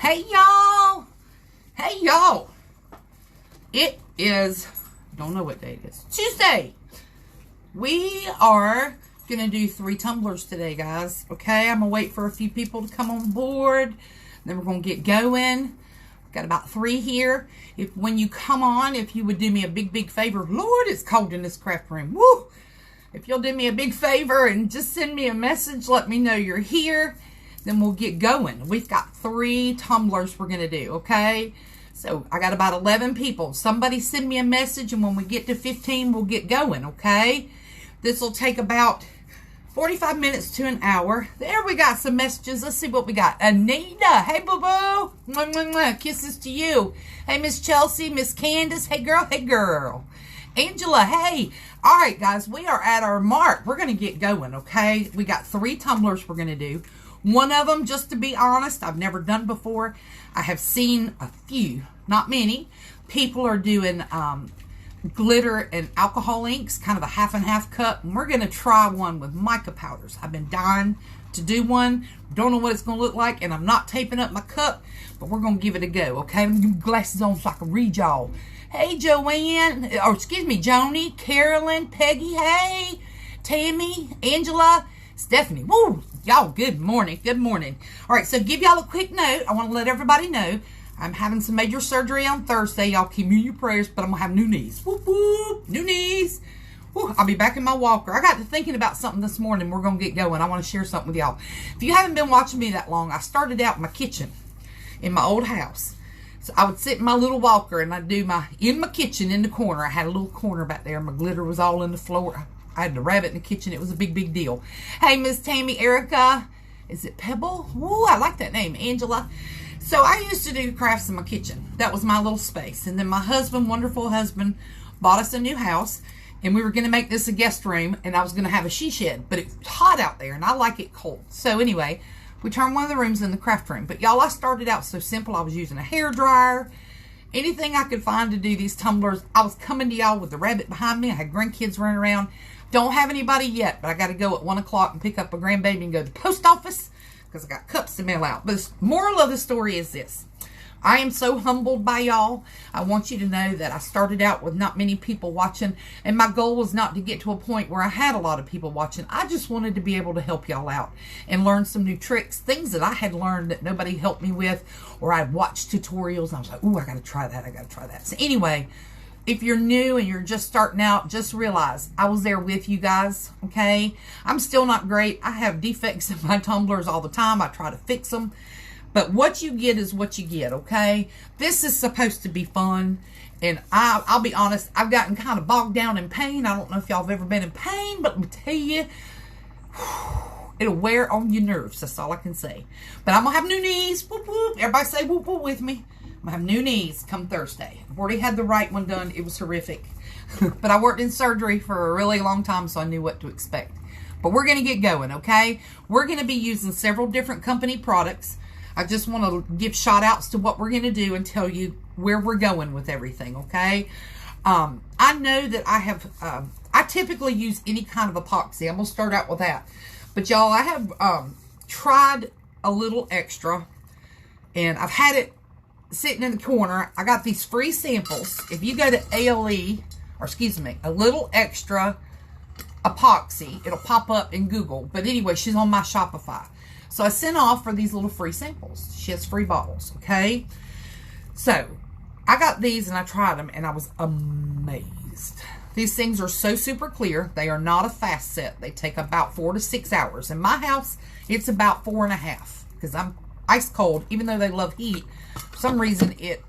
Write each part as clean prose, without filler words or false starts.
Hey y'all! Hey y'all! It is, don't know what day it is, Tuesday. We are gonna do 3 tumblers today, guys. Okay, I'm gonna wait for a few people to come on board. Then we're gonna get going. Got about 3 here. When you come on, if you would do me a big favor, Lord, it's cold in this craft room. Woo! If you'll do me a big favor and just send me a message, let me know you're here, then we'll get going. We've got 3 tumblers we're going to do, okay? So I got about 11 people. Somebody send me a message, and when we get to 15, we'll get going, okay? This will take about 45 minutes to an hour. There, we got some messages. Let's see what we got. Anita, hey, boo-boo. Mwah, mwah, mwah. Kisses to you. Hey, Miss Chelsea, Miss Candace, hey, girl, hey, girl. Angela, hey. All right, guys, we are at our mark. We're going to get going, okay? We got 3 tumblers we're going to do. One of them, just to be honest, I've never done before. I have seen a few, not many. People are doing glitter and alcohol inks, kind of a half and half cup. And we're going to try one with mica powders. I've been dying to do one. Don't know what it's going to look like, and I'm not taping up my cup, but we're going to give it a go, okay? Let me get my glasses on so I can read y'all. Hey, Joanne, or excuse me, Joni, Carolyn, Peggy, hey, Tammy, Angela, Stephanie. Woo! Y'all, good morning. Good morning. All right, so give y'all a quick note. I want to let everybody know I'm having some major surgery on Thursday. Y'all keep me in your prayers, but I'm going to have new knees. Whoop, whoop. New knees. Woo, I'll be back in my walker. I got to thinking about something this morning. We're going to get going. I want to share something with y'all. If you haven't been watching me that long, I started out in my kitchen in my old house. So I would sit in my little walker and I'd do in my kitchen in the corner. I had a little corner back there. My glitter was all in the floor. I had the rabbit in the kitchen. It was a big deal. Hey, Miss Tammy, Erica. Is it Pebble? Ooh, I like that name. Angela. So I used to do crafts in my kitchen. That was my little space. And then my husband, wonderful husband, bought us a new house. And we were going to make this a guest room. And I was going to have a she shed. But it's hot out there. And I like it cold. So anyway, we turned one of the rooms in the craft room. But y'all, I started out so simple. I was using a hair dryer. Anything I could find to do these tumblers. I was coming to y'all with the rabbit behind me. I had grandkids running around. Don't have anybody yet, but I got to go at 1 o'clock and pick up a grandbaby and go to the post office because I got cups to mail out. But the moral of the story is this. I am so humbled by y'all. I want you to know that I started out with not many people watching, and my goal was not to get to a point where I had a lot of people watching. I just wanted to be able to help y'all out and learn some new tricks, things that I had learned that nobody helped me with, or I'd watched tutorials and I was like, ooh, I got to try that. I got to try that. So anyway, if you're new and you're just starting out, just realize I was there with you guys, okay? I'm still not great. I have defects in my tumblers all the time. I try to fix them. But what you get is what you get, okay? This is supposed to be fun. And I'll be honest, I've gotten kind of bogged down in pain. I don't know if y'all have ever been in pain, but let me tell you, it'll wear on your nerves. That's all I can say. But I'm going to have new knees. Whoop, whoop. Everybody say whoop, whoop with me. I'm going to have new knees come Thursday. I've already had the right one done. It was horrific. But I worked in surgery for a really long time, so I knew what to expect. But we're going to get going, okay? We're going to be using several different company products. I just want to give shout outs to what we're going to do and tell you where we're going with everything, okay? I know that I typically use any kind of epoxy. I'm going to start out with that. But y'all, I have tried a little extra, and I've had it sitting in the corner. I got these free samples. If you go to ALE, or excuse me, a little extra epoxy, it'll pop up in Google. But anyway, she's on my Shopify. So I sent off for these little free samples. She has free bottles, okay? So I got these and I tried them and I was amazed. These things are so super clear. They are not a fast set. They take about 4 to 6 hours. In my house, it's about 4.5 because I'm ice cold. Even though they love heat, for some reason it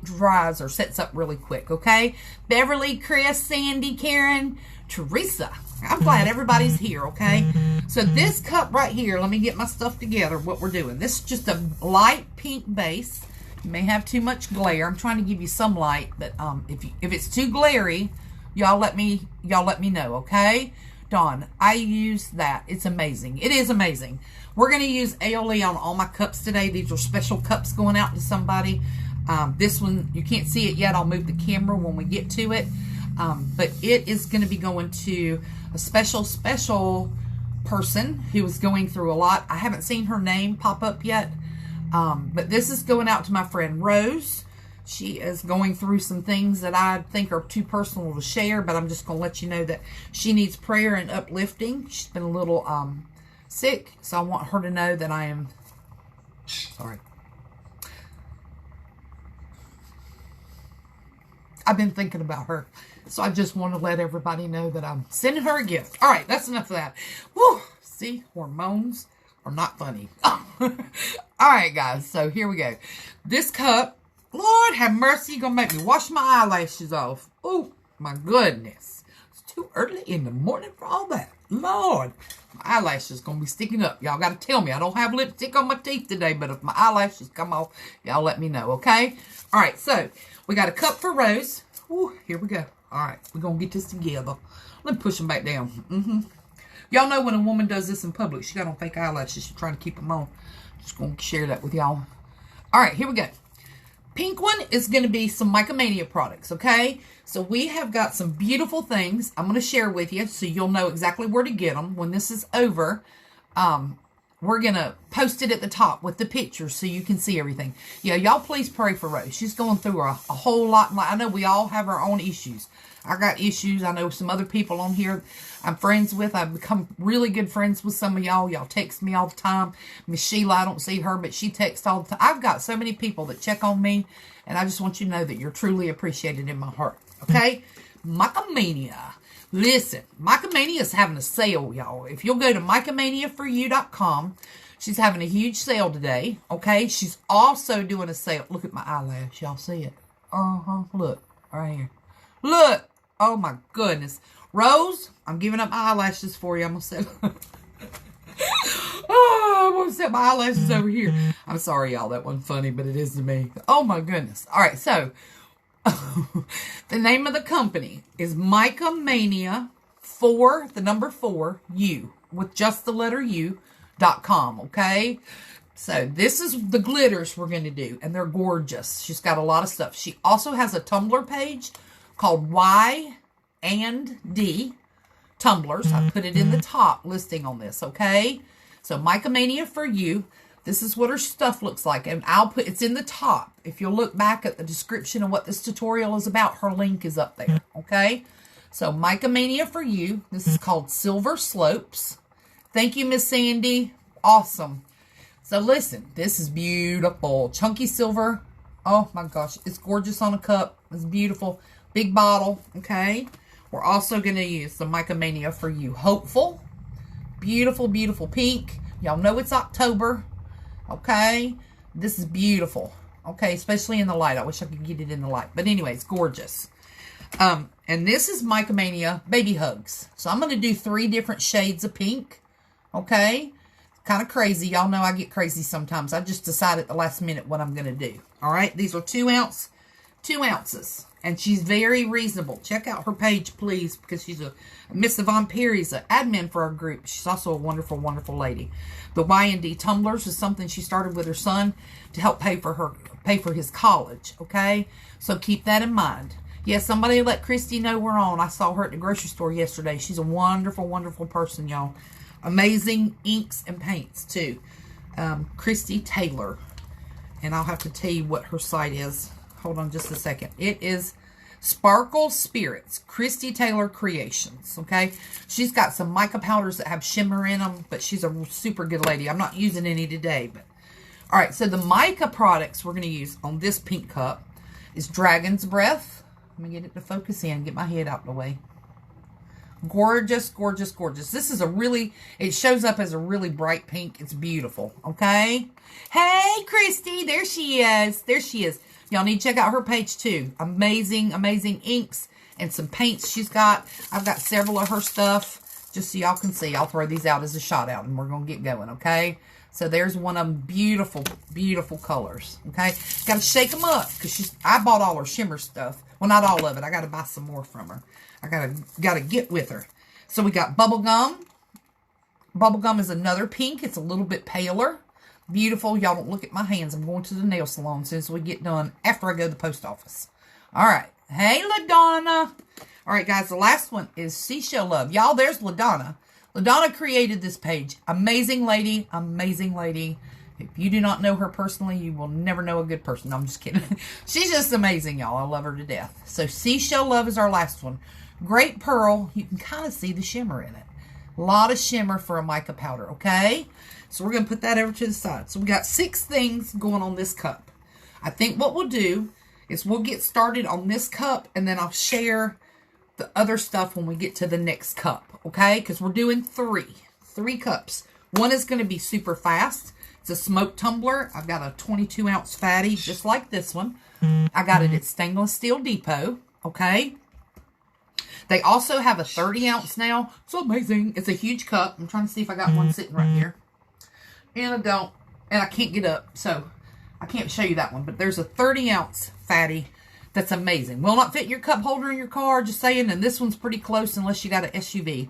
dries or sets up really quick, okay? Beverly, Chris, Sandy, Karen, Teresa. I'm glad everybody's here, okay? So this cup right here, let me get my stuff together, what we're doing. This is just a light pink base. You may have too much glare. I'm trying to give you some light, but if it's too glary, y'all let me know, okay? Dawn, I use that. It's amazing. It is amazing. We're going to use aioli on all my cups today. These are special cups going out to somebody. This one, you can't see it yet. I'll move the camera when we get to it. But it is going to be going to a special person who is going through a lot. I haven't seen her name pop up yet. But this is going out to my friend Rose. She is going through some things that I think are too personal to share, but I'm just going to let you know that she needs prayer and uplifting. She's been a little sick, so I want her to know that I am sorry. I've been thinking about her, so I just want to let everybody know that I'm sending her a gift. All right, that's enough of that. Woo! See, hormones are not funny. All right, guys, so here we go. This cup, Lord have mercy, you're going to make me wash my eyelashes off. Oh, my goodness. It's too early in the morning for all that. Lord, my eyelashes going to be sticking up. Y'all got to tell me. I don't have lipstick on my teeth today, but if my eyelashes come off, y'all let me know, okay? All right, so we got a cup for Rose. Ooh, here we go. All right, we're going to get this together. Let me push them back down. Y'all know when a woman does this in public, she got on fake eyelashes. She's trying to keep them on. Just going to share that with y'all. All right, here we go. Pink one is going to be some Mica products, okay? So we have got some beautiful things I'm going to share with you so you'll know exactly where to get them. When this is over, we're going to post it at the top with the pictures so you can see everything. Yeah, y'all please pray for Rose. She's going through a whole lot. I know we all have our own issues. I got issues. I know some other people on here I'm friends with. I've become really good friends with some of y'all. Y'all text me all the time. Miss Sheila, I don't see her, but she texts all the time. I've got so many people that check on me, and I just want you to know that you're truly appreciated in my heart. Okay? Mica. Listen, Mica is having a sale, y'all. If you'll go to micamaniaforyou.com, she's having a huge sale today. Okay? She's also doing a sale. Look at my eyelash. Y'all see it? Look. Right here. Look. Oh, my goodness. Rose, I'm giving up my eyelashes for you. I'm going to set... I'm going to set my eyelashes over here. I'm sorry, y'all. That wasn't funny, but it is to me. Oh, my goodness. All right, so... the name of the company is Mica Mania 4, the number 4, U, with just the letter U.com, okay? So this is the glitters we're going to do, and they're gorgeous. She's got a lot of stuff. She also has a Tumblr page called Y and D tumblers. I put it in the top listing on this, okay? So Mica Mania for You. This is what her stuff looks like, and it's in the top. If you'll look back at the description of what this tutorial is about, her link is up there, okay? So Mica Mania for You. This is called Silver Slopes. Thank you, Miss Sandy. Awesome. So listen, this is beautiful. Chunky silver. Oh my gosh, it's gorgeous on a cup. It's beautiful. Big bottle, okay? We're also going to use the Mica Mania for You Hopeful. Beautiful, beautiful pink. Y'all know it's October, okay? This is beautiful, okay? Especially in the light. I wish I could get it in the light. But anyways, gorgeous. And this is Mica Mania Baby Hugs. So I'm going to do 3 different shades of pink, okay? Kind of crazy. Y'all know I get crazy sometimes. I just decide at the last minute what I'm going to do. All right? These are 2 ounces. And she's very reasonable. Check out her page, please, because she's a Miss Yvonne Perry's an admin for our group. She's also a wonderful, wonderful lady. The Y&D tumblers is something she started with her son to help pay for his college. Okay, so keep that in mind. Yes, somebody let Christy know we're on. I saw her at the grocery store yesterday. She's a wonderful, wonderful person, y'all. Amazing inks and paints too. Christy Taylor, and I'll have to tell you what her site is. Hold on just a second. It is Sparkle Spirits, Christy Taylor Creations, okay? She's got some mica powders that have shimmer in them, but she's a super good lady. I'm not using any today, but... All right, so the mica products we're going to use on this pink cup is Dragon's Breath. Let me get it to focus in, get my head out of the way. Gorgeous, gorgeous, gorgeous. This is a really... It shows up as a really bright pink. It's beautiful, okay? Hey, Christy! There she is. There she is. Y'all need to check out her page too. Amazing, amazing inks and some paints she's got. I've got several of her stuff just so y'all can see. I'll throw these out as a shot out and we're going to get going, okay? So there's one of them. Beautiful, beautiful colors, okay? Got to shake them up because I bought all her shimmer stuff. Well, not all of it. I got to buy some more from her. I got to get with her. So we got Bubblegum. Bubblegum is another pink. It's a little bit paler. Beautiful. Y'all don't look at my hands. I'm going to the nail salon as soon as we get done after I go to the post office. All right. Hey, LaDonna. All right, guys. The last one is Seashell Love. Y'all, there's LaDonna. LaDonna created this page. Amazing lady. Amazing lady. If you do not know her personally, you will never know a good person. No, I'm just kidding. She's just amazing, y'all. I love her to death. So Seashell Love is our last one. Great pearl. You can kind of see the shimmer in it. A lot of shimmer for a mica powder, okay? So we're going to put that over to the side. So we got 6 things going on this cup. I think what we'll do is we'll get started on this cup, and then I'll share the other stuff when we get to the next cup, okay? Because we're doing 3 cups. One is going to be super fast. It's a smoked tumbler. I've got a 22-ounce fatty, just like this one. I got it at Stainless Steel Depot, okay? They also have a 30-ounce now. It's amazing. It's a huge cup. I'm trying to see if I got one sitting right here. And I don't. And I can't get up, so I can't show you that one. But there's a 30-ounce fatty that's amazing. Will not fit in your cup holder in your car, just saying. And this one's pretty close unless you got an SUV.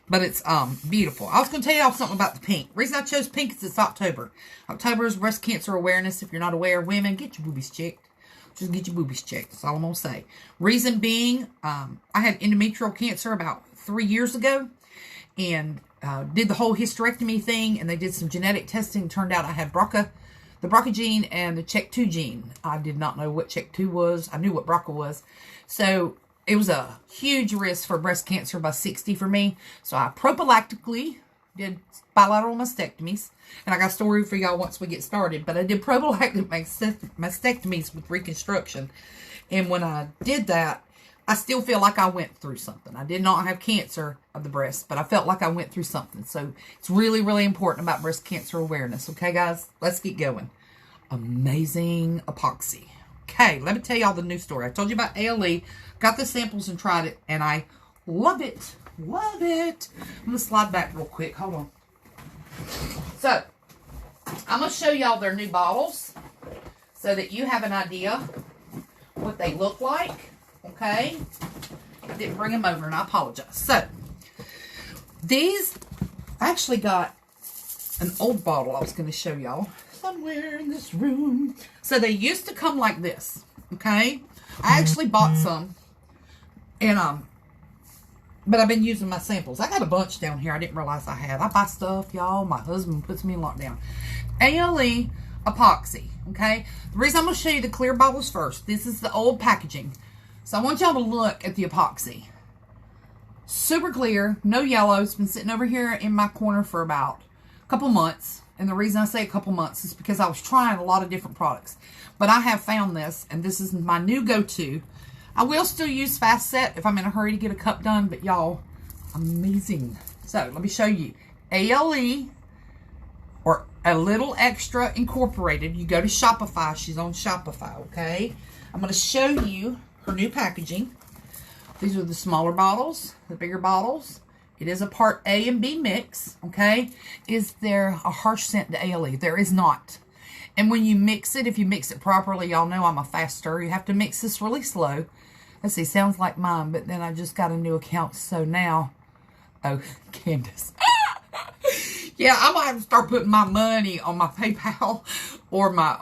But it's beautiful. I was going to tell y'all something about the pink. The reason I chose pink is it's October. October is Breast Cancer Awareness. If you're not aware, women, get your boobies checked. Just get your boobies checked. That's all I'm going to say. Reason being, I had endometrial cancer about 3 years ago. And did the whole hysterectomy thing. And they did some genetic testing. Turned out I had the BRCA gene and the CHEK2 gene. I did not know what CHEK2 was. I knew what BRCA was. So it was a huge risk for breast cancer by 60 for me. So I prophylactically did bilateral mastectomies. And I got a story for y'all once we get started. But I did prophylactic mastectomies with reconstruction. And when I did that, I still feel like I went through something. I did not have cancer of the breast, but I felt like I went through something. So it's really, really important about breast cancer awareness. Okay, guys? Let's get going. Amazing epoxy. Okay, let me tell y'all the new story. I told you about ALE. Got the samples and tried it, and I love it. Love it. I'm going to slide back real quick. Hold on. So, I'm going to show y'all their new bottles so that you have an idea what they look like. Okay? I didn't bring them over, and I apologize. So, these, I actually got an old bottle I was going to show y'all somewhere in this room. So, they used to come like this. Okay? I actually bought some. And, but I've been using my samples. I got a bunch down here I didn't realize I had. I buy stuff, y'all. My husband puts me in lockdown. ALE epoxy, okay? The reason I'm going to show you the clear bottles first. This is the old packaging. So I want y'all to look at the epoxy. Super clear, no yellow. It's been sitting over here in my corner for about a couple months. And the reason I say a couple months is because I was trying a lot of different products. But I have found this, and this is my new go-to. I will still use Fast Set if I'm in a hurry to get a cup done, but y'all, amazing. So, let me show you. ALE, or A Little Extra Incorporated. You go to Shopify. She's on Shopify, okay? I'm going to show you her new packaging. These are the smaller bottles, the bigger bottles. It is a part A and B mix, okay? Is there a harsh scent to ALE? There is not. And when you mix it, if you mix it properly, y'all know I'm a fast stirrer. You have to mix this really slow. Let's see, sounds like mine, but then I just got a new account, so now, oh, Candace. Yeah, I'm going to have to start putting my money on my PayPal or my,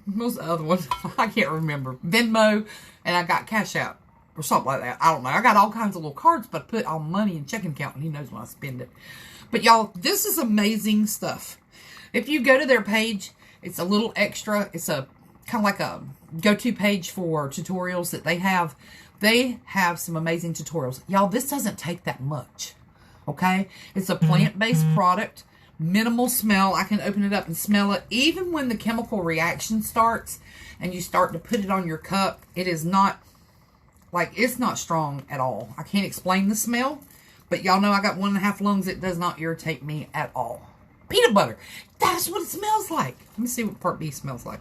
what's the other one? I can't remember. Venmo, and I got Cash App or something like that. I don't know. I got all kinds of little cards, but I put all money in checking account, and he knows when I spend it. But y'all, this is amazing stuff. If you go to their page, it's a little extra. It's a kind of like a go-to page for tutorials that they have. They have some amazing tutorials. Y'all, this doesn't take that much. Okay? It's a plant-based product. Minimal smell. I can open it up and smell it. Even when the chemical reaction starts and you start to put it on your cup, it is not, like, it's not strong at all. I can't explain the smell, but y'all know I got 1.5 lungs. It does not irritate me at all. Peanut butter. That's what it smells like. Let me see what part B smells like.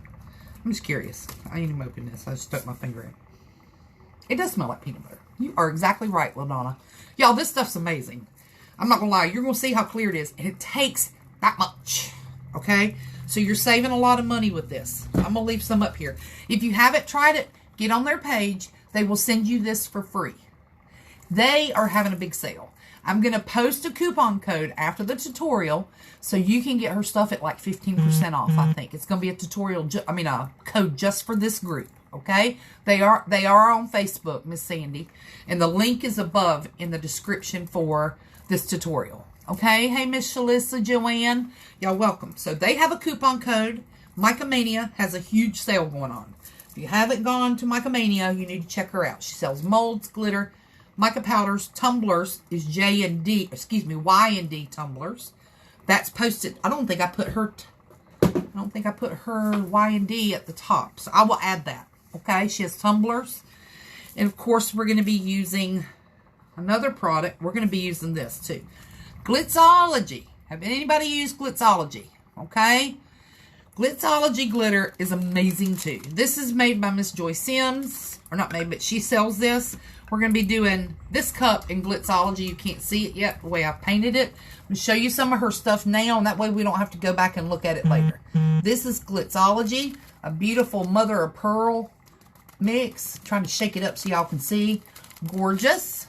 I'm just curious. I ain't even opened this. I just stuck my finger in. It does smell like peanut butter. You are exactly right, LaDonna. Y'all, this stuff's amazing. I'm not going to lie. You're going to see how clear it is. And it takes that much. Okay? So you're saving a lot of money with this. I'm going to leave some up here. If you haven't tried it, get on their page. They will send you this for free. They are having a big sale. I'm going to post a coupon code after the tutorial so you can get her stuff at like 15% off, I think. It's going to be a tutorial, a code just for this group, okay? They are on Facebook, Miss Sandy, and the link is above in the description for this tutorial, okay? Hey, Miss Shalissa Joanne, Y'all welcome. So they have a coupon code. Mica Mania has a huge sale going on. If you haven't gone to Mica Mania, you need to check her out. She sells molds, glitter, mica powders, tumblers is Y and D tumblers. That's posted. I don't think I put her Y and D at the top, so I will add that. Okay, she has tumblers, and of course we're going to be using another product. We're going to be using this too, Glitzology. Have anybody used Glitzology? Okay. Glitzology glitter is amazing too. This is made by Miss Joy Sims. Or not made, but she sells this. We're going to be doing this cup in Glitzology. You can't see it yet the way I painted it. I'm going to show you some of her stuff now, and that way we don't have to go back and look at it later. This is Glitzology, a beautiful mother of pearl mix. Trying to shake it up so y'all can see. Gorgeous.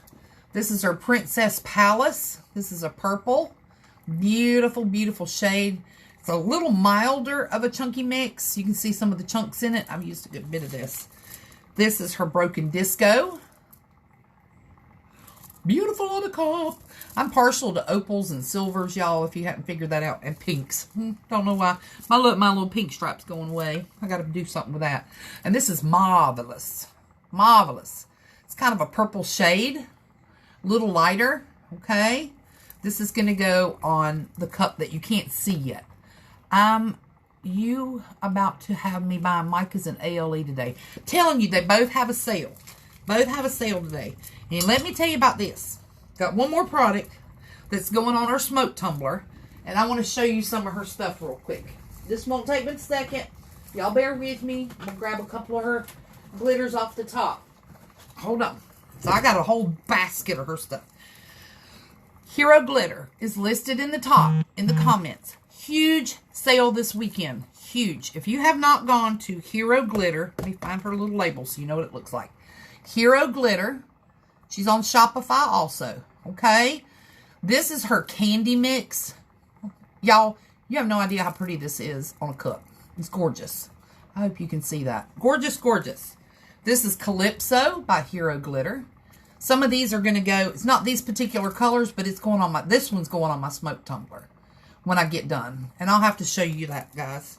This is her Princess Palace. This is a purple. Beautiful, beautiful shade. It's a little milder of a chunky mix. You can see some of the chunks in it. I've used a good bit of this. This is her Broken Disco. Beautiful on the cup. I'm partial to opals and silvers, y'all, if you haven't figured that out. And pinks. Don't know why. My little pink stripe's going away. I got to do something with that. And this is Marvelous. Marvelous. It's kind of a purple shade. A little lighter. Okay. This is going to go on the cup that you can't see yet. You about to have me buy Mica's and ALE today. Telling you, they both have a sale. Both have a sale today. And let me tell you about this. Got one more product that's going on our smoke tumbler. And I want to show you some of her stuff real quick. This won't take but a second. Y'all bear with me. I'm going to grab a couple of her glitters off the top. Hold on. So I got a whole basket of her stuff. Hero Glitter is listed in the top, in the comments. Huge sale this weekend. Huge. If you have not gone to Hero Glitter, let me find her little label so you know what it looks like. Hero Glitter. She's on Shopify also. Okay? This is her candy mix. Y'all, you have no idea how pretty this is on a cup. It's gorgeous. I hope you can see that. Gorgeous, gorgeous. This is Calypso by Hero Glitter. Some of these are going to go, it's not these particular colors, but it's going on this one's going on my smoke tumbler when I get done. And I'll have to show you that, guys.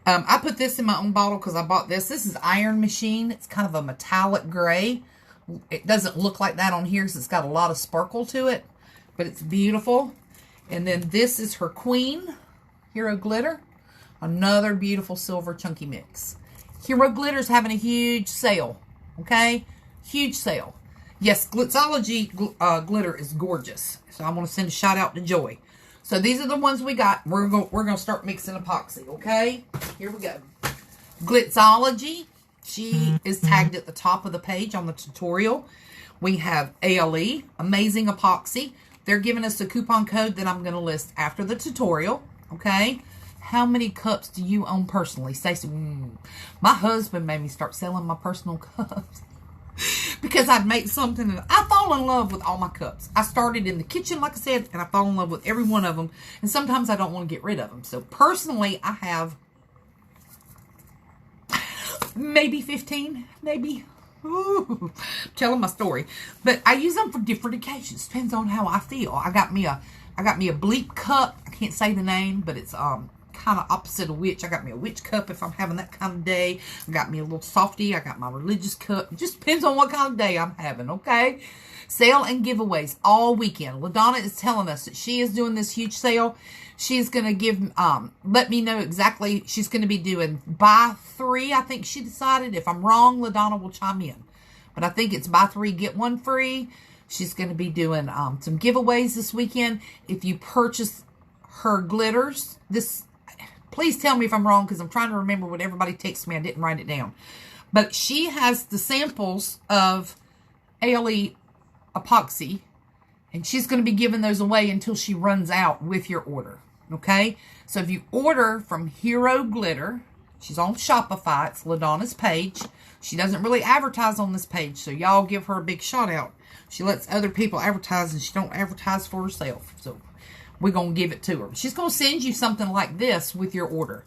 I put this in my own bottle because I bought this. This is Iron Machine. It's kind of a metallic gray. It doesn't look like that on here because it's got a lot of sparkle to it. But it's beautiful. And then this is her Queen, Hero Glitter. Another beautiful silver chunky mix. Hero Glitter's having a huge sale. Okay? Huge sale. Yes, Glitzology glitter is gorgeous. So I want to send a shout out to Joy. So these are the ones we got. We're going to start mixing epoxy, okay? Here we go. Glitzology. She is tagged at the top of the page on the tutorial. We have ALE, Amazing Epoxy. They're giving us a coupon code that I'm going to list after the tutorial, okay? How many cups do you own personally? Stacey, my husband made me start selling my personal cups. Because I'd make something, and I fall in love with all my cups. I started in the kitchen, like I said, and I fall in love with every one of them. And sometimes I don't want to get rid of them. So personally, I have maybe 15, maybe. Ooh, telling my story. But I use them for different occasions. Depends on how I feel. I got me a bleep cup. I can't say the name, but it's kind of opposite of witch. I got me a witch cup if I'm having that kind of day. I got me a little softy. I got my religious cup. It just depends on what kind of day I'm having, okay? Sale and giveaways all weekend. LaDonna is telling us that she is doing this huge sale. She's going to give, let me know exactly. She's going to be doing buy 3, I think she decided. If I'm wrong, LaDonna will chime in. But I think it's buy 3, get 1 free. She's going to be doing some giveaways this weekend. If you purchase her glitters, please tell me if I'm wrong because I'm trying to remember what everybody texted me. I didn't write it down. But she has the samples of ALE epoxy, and she's going to be giving those away until she runs out with your order. Okay? So if you order from Hero Glitter, she's on Shopify. It's LaDonna's page. She doesn't really advertise on this page, so y'all give her a big shout out. She lets other people advertise, and she don't advertise for herself. So we're going to give it to her. She's going to send you something like this with your order.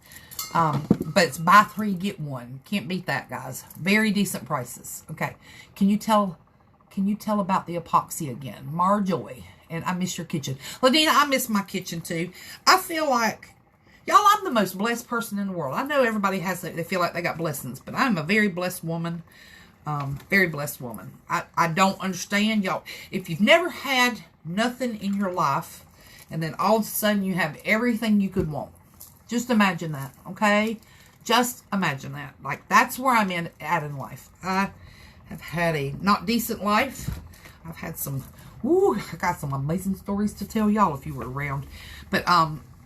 But it's buy 3, get 1. Can't beat that, guys. Very decent prices. Okay. Can you tell about the epoxy again? Marjoy. And I miss your kitchen. Ladina, I miss my kitchen too. I feel like, y'all, I'm the most blessed person in the world. I know everybody has, they feel like they got blessings, but I'm a very blessed woman. Very blessed woman. I don't understand, y'all. If you've never had nothing in your life, and then all of a sudden you have everything you could want. Just imagine that, okay? Just imagine that. Like, that's where I'm at in life. I have had a not decent life. I've had some, I got some amazing stories to tell y'all if you were around. But,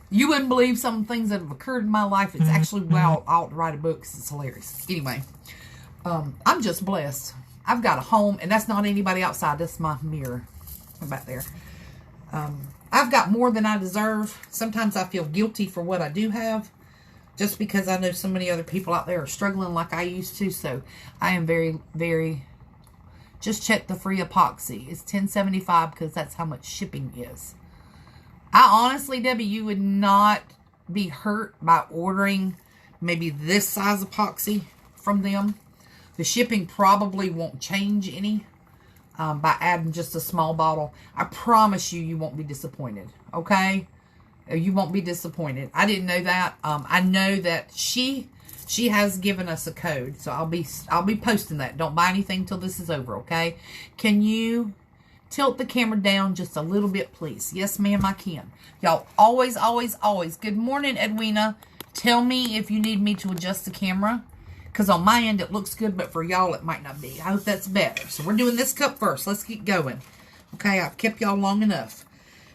you wouldn't believe some things that have occurred in my life. It's actually, well, I'll write a book because it's hilarious. Anyway, I'm just blessed. I've got a home, and that's not anybody outside. That's my mirror back there. I've got more than I deserve. Sometimes I feel guilty for what I do have, just because I know so many other people out there are struggling like I used to. So I am very, very, just check the free epoxy. It's $10.75 because that's how much shipping is. I honestly, Debbie, you would not be hurt by ordering maybe this size epoxy from them. The shipping probably won't change any by adding just a small bottle. I promise you, you won't be disappointed. Okay? You won't be disappointed. I didn't know that. I know that she has given us a code, so I'll be posting that. Don't buy anything till this is over. Okay? Can you tilt the camera down just a little bit, please? Yes, ma'am, I can. Y'all, always, always, always. Good morning, Edwina. Tell me if you need me to adjust the camera. Because on my end, it looks good, but for y'all, it might not be. I hope that's better. So we're doing this cup first. Let's get going. Okay, I've kept y'all long enough.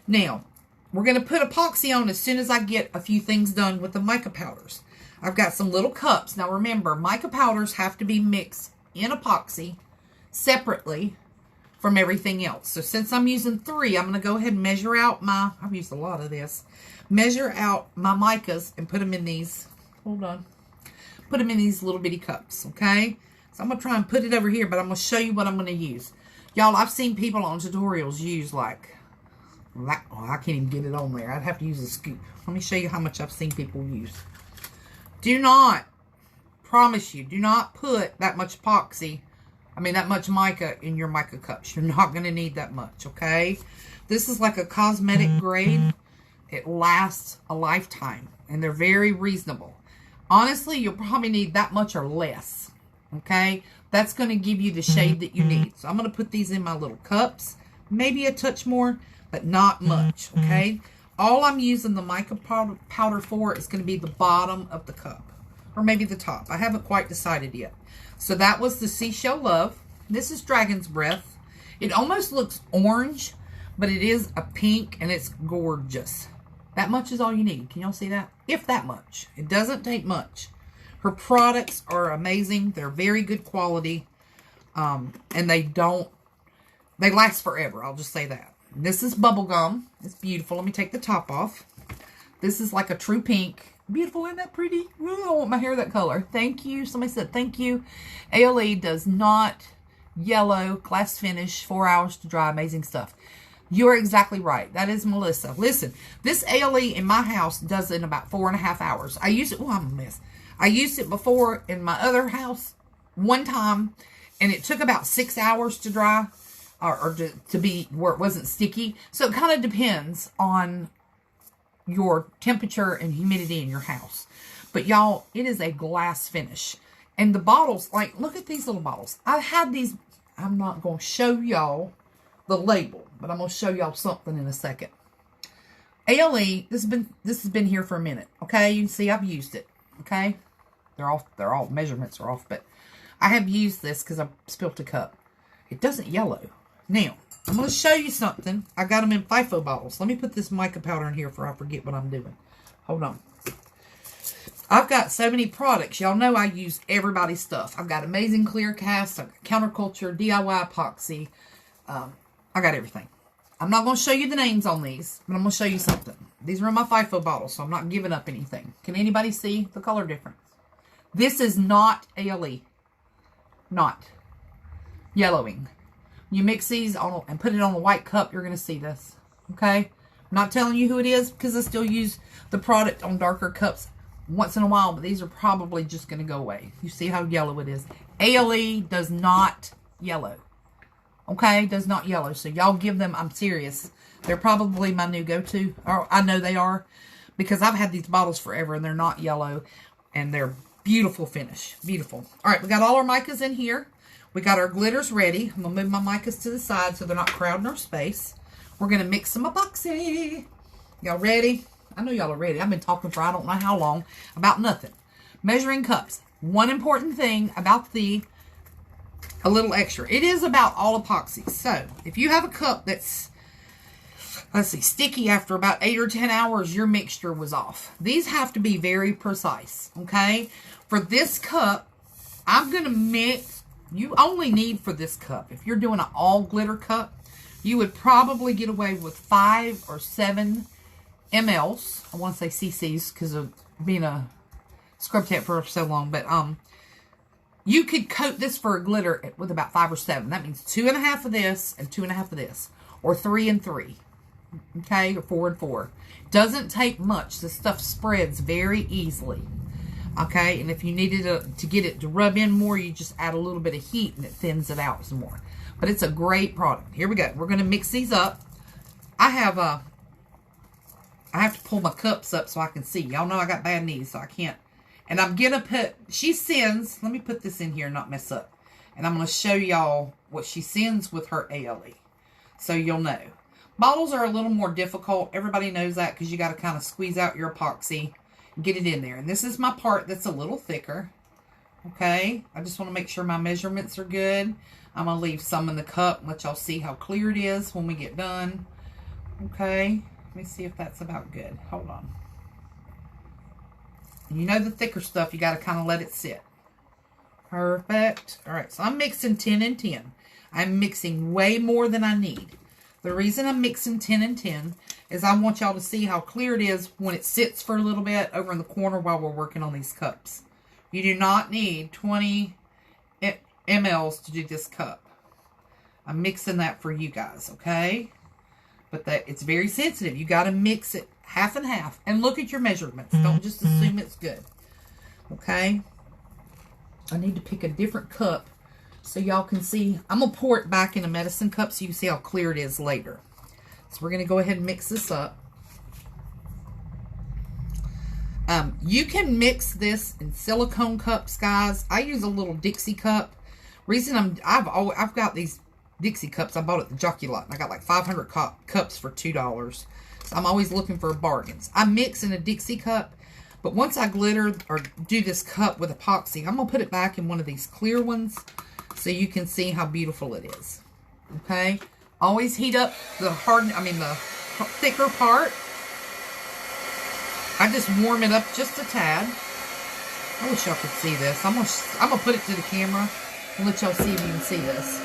Now, we're going to put epoxy on as soon as I get a few things done with the mica powders. I've got some little cups. Now, remember, mica powders have to be mixed in epoxy separately from everything else. So since I'm using 3, I'm going to go ahead and measure out my, I've used a lot of this, measure out my micas and put them in these, hold on, put them in these little bitty cups, okay? So I'm going to try and put it over here, but I'm going to show you what I'm going to use. Y'all, I've seen people on tutorials use like, oh, I can't even get it on there. I'd have to use a scoop. Let me show you how much I've seen people use. Do not, promise you, do not put that much epoxy, that much mica in your mica cups. You're not going to need that much, okay? This is like a cosmetic grade. It lasts a lifetime, and they're very reasonable. Honestly, you'll probably need that much or less, okay? That's going to give you the shade that you need. So I'm going to put these in my little cups. Maybe a touch more, but not much, okay? All I'm using the mica powder for is going to be the bottom of the cup, or maybe the top. I haven't quite decided yet. So that was the Seashell Love. This is Dragon's Breath. It almost looks orange, but it is a pink, and it's gorgeous. That much is all you need. Can y'all see that? If that much. It doesn't take much. Her products are amazing. They're very good quality. And they last forever. I'll just say that. This is bubblegum. It's beautiful. Let me take the top off. This is like a true pink. Beautiful, isn't that pretty? Ooh, I want my hair that color. Thank you. Somebody said thank you. ALE does not yellow. Glass finish. 4 hours to dry. Amazing stuff. You're exactly right. That is Melissa. Listen, this ALE in my house does it in about 4.5 hours. I use it. Oh, I'm a mess. I used it before in my other house one time, and it took about 6 hours to dry, or to be where it wasn't sticky. So it kind of depends on your temperature and humidity in your house. But y'all, it is a glass finish. And the bottles, like, look at these little bottles. I had these. I'm not going to show y'all the label, but I'm going to show y'all something in a second. ALE, this has been here for a minute. Okay, you can see I've used it. Okay, they're all measurements are off, but I have used this because I spilt a cup. It doesn't yellow. Now, I'm going to show you something. I got them in FIFO bottles. Let me put this mica powder in here before I forget what I'm doing. Hold on. I've got so many products. Y'all know I use everybody's stuff. I've got Amazing Clear Cast, Counterculture, DIY Epoxy. I got everything. I'm not going to show you the names on these, but I'm going to show you something. These are in my FIFO bottles, so I'm not giving up anything. Can anybody see the color difference? This is not ALE. Not yellowing. You mix these on and put it on a white cup, you're going to see this. Okay? I'm not telling you who it is because I still use the product on darker cups once in a while, but these are probably just going to go away. You see how yellow it is. ALE does not yellow. Okay? Does not yellow. So y'all give them, I'm serious, They're probably my new go-to, or I know they are, because I've had these bottles forever and they're not yellow, and they're beautiful finish. Beautiful. All right, we got all our micas in here. We got our glitters ready. I'm going to move my micas to the side so they're not crowding our space. We're going to mix some epoxy. Y'all ready? I know y'all are ready. I've been talking for I don't know how long about nothing. Measuring cups. One important thing about a little extra. It is about all epoxy. So, if you have a cup that's, let's see, sticky after about 8 or 10 hours, your mixture was off. These have to be very precise, okay? For this cup, I'm going to mix. You only need for this cup, if you're doing an all glitter cup, you would probably get away with 5 or 7 mLs. I want to say cc's because of being a scrub tech for so long, but you could coat this for a glitter with about 5 or 7. That means 2.5 of this and 2.5 of this, or 3 and 3, okay, or 4 and 4. Doesn't take much. This stuff spreads very easily. Okay, and if you needed to get it to rub in more, you just add a little bit of heat and it thins it out some more. But it's a great product. Here we go. We're going to mix these up. I have to pull my cups up so I can see. Y'all know I got bad knees, so I can't. And I'm going to put, she sends, let me put this in here and not mess up. And I'm going to show y'all what she sends with her ALE. So you'll know. Bottles are a little more difficult. Everybody knows that because you got to kind of squeeze out your epoxy. Get it in there. And this is my part that's a little thicker. Okay. I just want to make sure my measurements are good. I'm going to leave some in the cup and let y'all see how clear it is when we get done. Okay. Let me see if that's about good. Hold on. You know the thicker stuff, you got to kind of let it sit. Perfect. All right. So I'm mixing 10 and 10. I'm mixing way more than I need. The reason I'm mixing 10 and 10 is I want y'all to see how clear it is when it sits for a little bit over in the corner while we're working on these cups. You do not need 20 mLs to do this cup. I'm mixing that for you guys, okay? But it's very sensitive. You got to mix it half and half. And look at your measurements. Don't just assume it's good. Okay? I need to pick a different cup so y'all can see. I'm going to pour it back in a medicine cup so you can see how clear it is later. So we're going to go ahead and mix this up. You can mix this in silicone cups, guys. I use a little Dixie cup. Reason I've got these Dixie cups I bought at the Jockey Lot. And I got like 500 cups for $2. So I'm always looking for bargains. I mix in a Dixie cup. But once I glitter or do this cup with epoxy, I'm going to put it back in one of these clear ones so you can see how beautiful it is. Okay? Always heat up the thicker part. I just warm it up just a tad. I wish y'all could see this. I'm gonna put it to the camera and let y'all see if you can see this.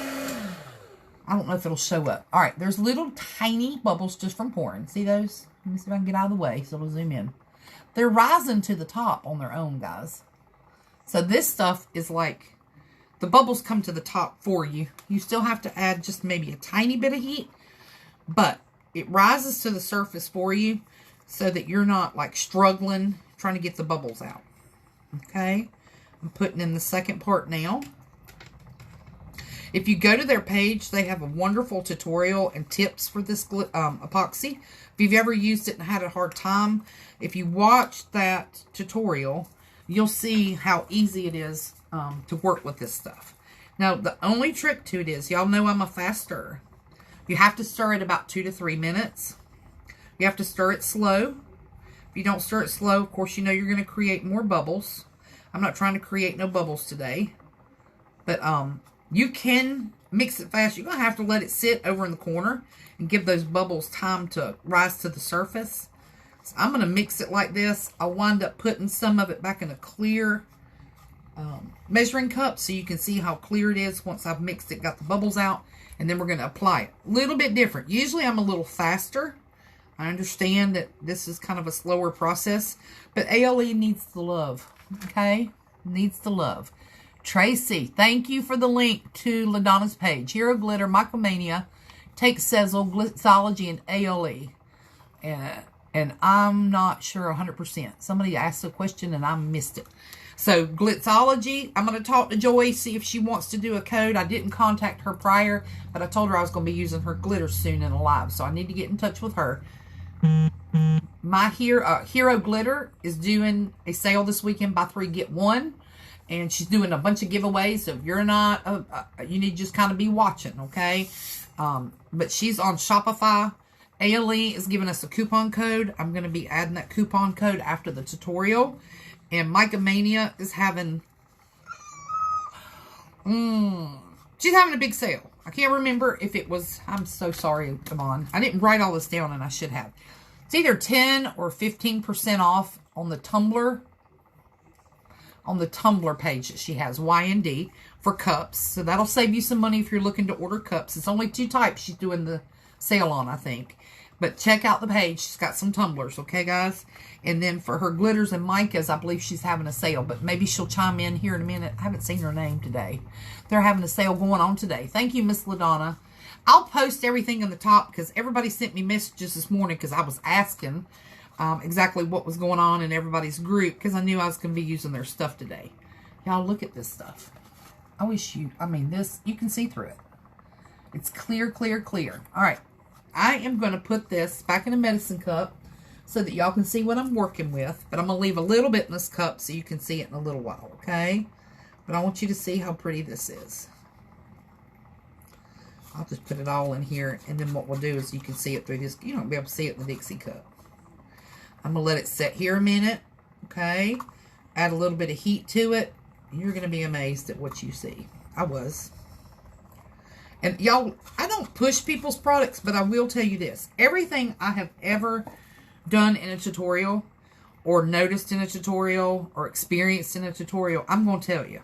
I don't know if it'll show up. All right, there's little tiny bubbles just from pouring. See those? Let me see if I can get out of the way so it'll zoom in. They're rising to the top on their own, guys. So this stuff is like, the bubbles come to the top for you. You still have to add just maybe a tiny bit of heat, but it rises to the surface for you so that you're not like struggling trying to get the bubbles out. Okay? I'm putting in the second part now. If you go to their page, they have a wonderful tutorial and tips for this epoxy. If you've ever used it and had a hard time, if you watch that tutorial, you'll see how easy it is to work with this stuff. Now, the only trick to it is, y'all know I'm a fast stirrer. You have to stir it about 2 to 3 minutes. You have to stir it slow. If you don't stir it slow, of course, you know you're going to create more bubbles. I'm not trying to create no bubbles today. But you can mix it fast. You're going to have to let it sit over in the corner and give those bubbles time to rise to the surface. So I'm going to mix it like this. I'll wind up putting some of it back in a clear measuring cup so you can see how clear it is once I've mixed it, got the bubbles out, and then we're going to apply it. A little bit different. Usually I'm a little faster. I understand that this is kind of a slower process, but ALE needs the love, okay? Needs the love. Tracy, thank you for the link to LaDonna's page. Hero Glitter, Micromania, Take Sezzle, Glissology, and ALE. And I'm not sure 100%. Somebody asked a question and I missed it. So, Glitzology, I'm going to talk to Joy, see if she wants to do a code. I didn't contact her prior, but I told her I was going to be using her glitter soon in a live, so I need to get in touch with her. My Hero Glitter is doing a sale this weekend, buy 3, get 1. And she's doing a bunch of giveaways, so if you're not, you need to just kind of be watching, okay? But she's on Shopify. ALE is giving us a coupon code. I'm going to be adding that coupon code after the tutorial. And Mica Mania is having, she's having a big sale. I can't remember if it was, I'm so sorry, Yvonne. I didn't write all this down and I should have. It's either 10 or 15% off on the tumbler. On the tumbler page that she has, Y&D, for cups. So that'll save you some money if you're looking to order cups. It's only 2 types she's doing the sale on, I think. But check out the page. She's got some tumblers, okay, guys? And then for her glitters and micas, I believe she's having a sale. But maybe she'll chime in here in a minute. I haven't seen her name today. They're having a sale going on today. Thank you, Miss LaDonna. I'll post everything on the top because everybody sent me messages this morning because I was asking exactly what was going on in everybody's group because I knew I was going to be using their stuff today. Y'all, look at this stuff. I wish you, this, you can see through it. It's clear, clear, clear. All right. I am going to put this back in a medicine cup so that y'all can see what I'm working with. But I'm going to leave a little bit in this cup so you can see it in a little while, okay? But I want you to see how pretty this is. I'll just put it all in here, and then what we'll do is you can see it through this. You don't be able to see it in the Dixie cup. I'm going to let it sit here a minute, okay? Add a little bit of heat to it. And you're going to be amazed at what you see. I was. And y'all, I don't push people's products, but I will tell you this. Everything I have ever done in a tutorial, or noticed in a tutorial, or experienced in a tutorial, I'm going to tell you.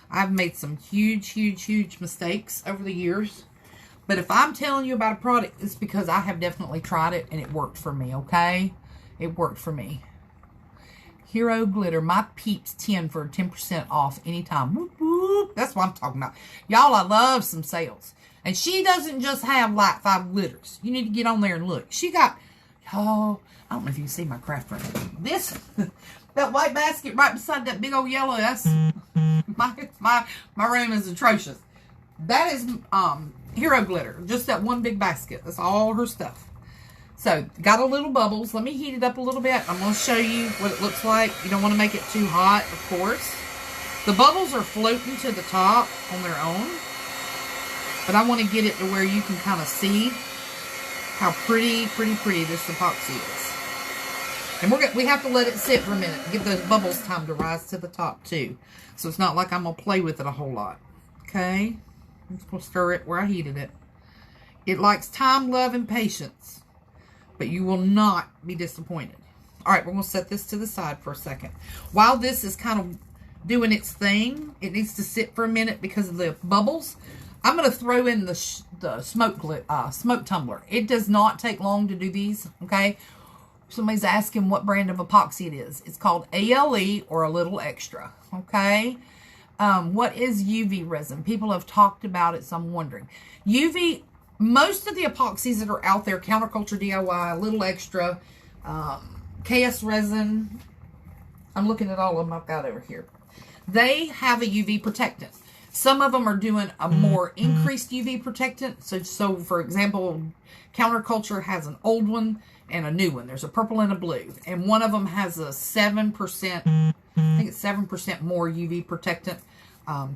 I've made some huge, huge, huge mistakes over the years. But if I'm telling you about a product, it's because I have definitely tried it and it worked for me, okay? It worked for me. Hero Glitter, my peeps 10 for 10% off anytime. Whoop, whoop. That's what I'm talking about. Y'all, I love some sales. And she doesn't just have like 5 glitters. You need to get on there and look. She got, y'all, I don't know if you can see my craft room. This, that white basket right beside that big old yellow, that's, my room is atrocious. That is Hero Glitter. Just that one big basket. That's all her stuff. So, got a little bubbles. Let me heat it up a little bit. I'm going to show you what it looks like. You don't want to make it too hot, of course. The bubbles are floating to the top on their own. But I want to get it to where you can kind of see how pretty this epoxy is. And we have to let it sit for a minute. Give those bubbles time to rise to the top, too. So, it's not like I'm going to play with it a whole lot. Okay? I'm just going to stir it where I heated it. It likes time, love, and patience. But you will not be disappointed. All right, we're going to set this to the side for a second. While this is kind of doing its thing, it needs to sit for a minute because of the bubbles. I'm going to throw in the smoke tumbler. It does not take long to do these, okay? Somebody's asking what brand of epoxy it is. It's called ALE or a little extra, okay? What is UV resin? People have talked about it, so I'm wondering. UV... Most of the epoxies that are out there, Counterculture DIY, Little Extra, KS Resin, I'm looking at all of them I've got over here. They have a UV protectant. Some of them are doing a more increased UV protectant. So for example, Counterculture has an old one and a new one. There's a purple and a blue. And one of them has a 7%, I think it's 7% more UV protectant.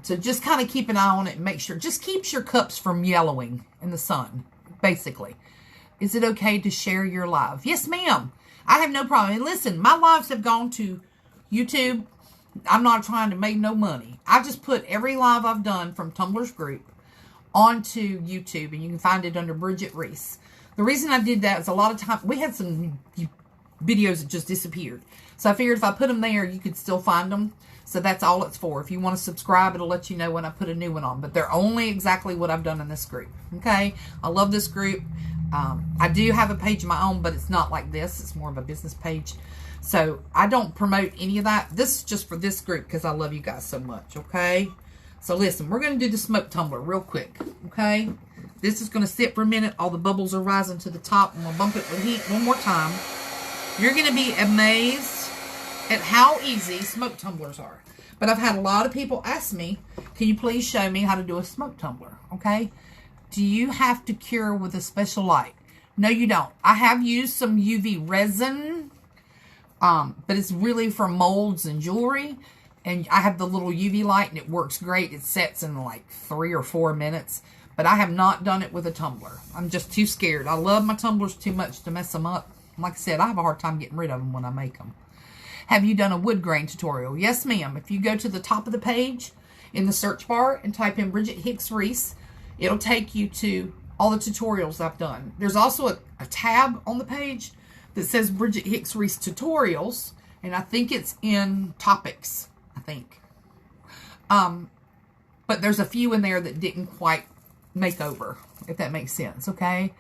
So just kind of keep an eye on it and make sure. Just keeps your cups from yellowing in the sun, basically. Is it okay to share your live? Yes, ma'am. I have no problem. And listen, my lives have gone to YouTube. I'm not trying to make no money. I just put every live I've done from Tumblr's group onto YouTube, and you can find it under Bridget Reese. The reason I did that is a lot of times we had some videos that just disappeared. So I figured if I put them there, you could still find them. So that's all it's for. If you want to subscribe, it'll let you know when I put a new one on. But they're only exactly what I've done in this group. Okay? I love this group. I do have a page of my own, but it's not like this. It's more of a business page. So I don't promote any of that. This is just for this group because I love you guys so much. Okay? So listen, we're going to do the smoke tumbler real quick. Okay? This is going to sit for a minute. All the bubbles are rising to the top. I'm going to bump it with heat one more time. You're going to be amazed at how easy smoke tumblers are. But I've had a lot of people ask me, can you please show me how to do a smoke tumbler, okay? Do you have to cure with a special light? No, you don't. I have used some UV resin, but it's really for molds and jewelry. And I have the little UV light, and it works great. It sets in like 3 or 4 minutes. But I have not done it with a tumbler. I'm just too scared. I love my tumblers too much to mess them up. Like I said, I have a hard time getting rid of them when I make them. Have you done a wood grain tutorial? Yes, ma'am. If you go to the top of the page in the search bar and type in Bridget Hicks Reese, it'll take you to all the tutorials I've done. There's also a tab on the page that says Bridget Hicks Reese Tutorials, and I think it's in topics, I think. But there's a few in there that didn't quite make over, if that makes sense, okay?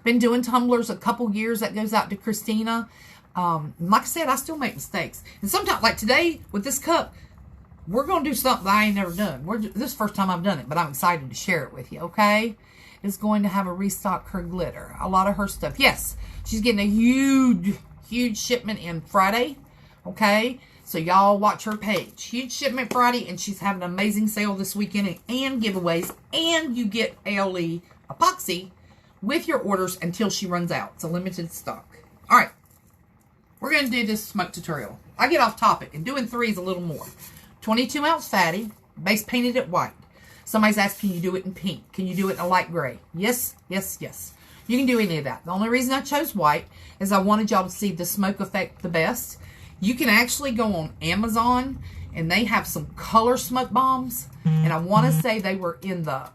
Been doing tumblers a couple years. That goes out to Christina. Like I said, I still make mistakes. And sometimes, like today, with this cup, we're going to do something I ain't never done. This is the first time I've done it, but I'm excited to share it with you, okay? Is going to have a restock her glitter. A lot of her stuff. Yes, she's getting a huge shipment in Friday, okay? So y'all watch her page. Huge shipment Friday, and she's having an amazing sale this weekend and giveaways, and you get ALE epoxy with your orders until she runs out. It's a limited stock. All right. We're going to do this smoke tutorial. I get off topic, and doing 3 is a little more. 22 ounce fatty, base painted it white. Somebody's asked, can you do it in pink? Can you do it in a light gray? Yes, yes, yes. You can do any of that. The only reason I chose white is I wanted y'all to see the smoke effect the best. You can actually go on Amazon, and they have some color smoke bombs. And I want to say they were in the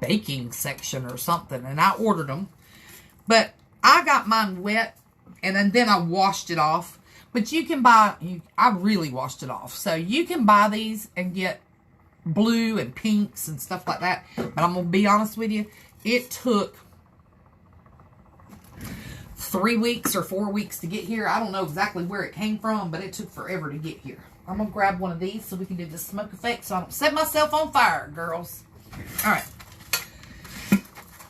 baking section or something, and I ordered them. But I got mine wet, and then I washed it off. But you can buy, I really washed it off. So you can buy these and get blue and pinks and stuff like that. But I'm going to be honest with you, it took 3 weeks or 4 weeks to get here. I don't know exactly where it came from, but it took forever to get here. I'm going to grab one of these so we can do the smoke effect so I don't set myself on fire, girls. All right.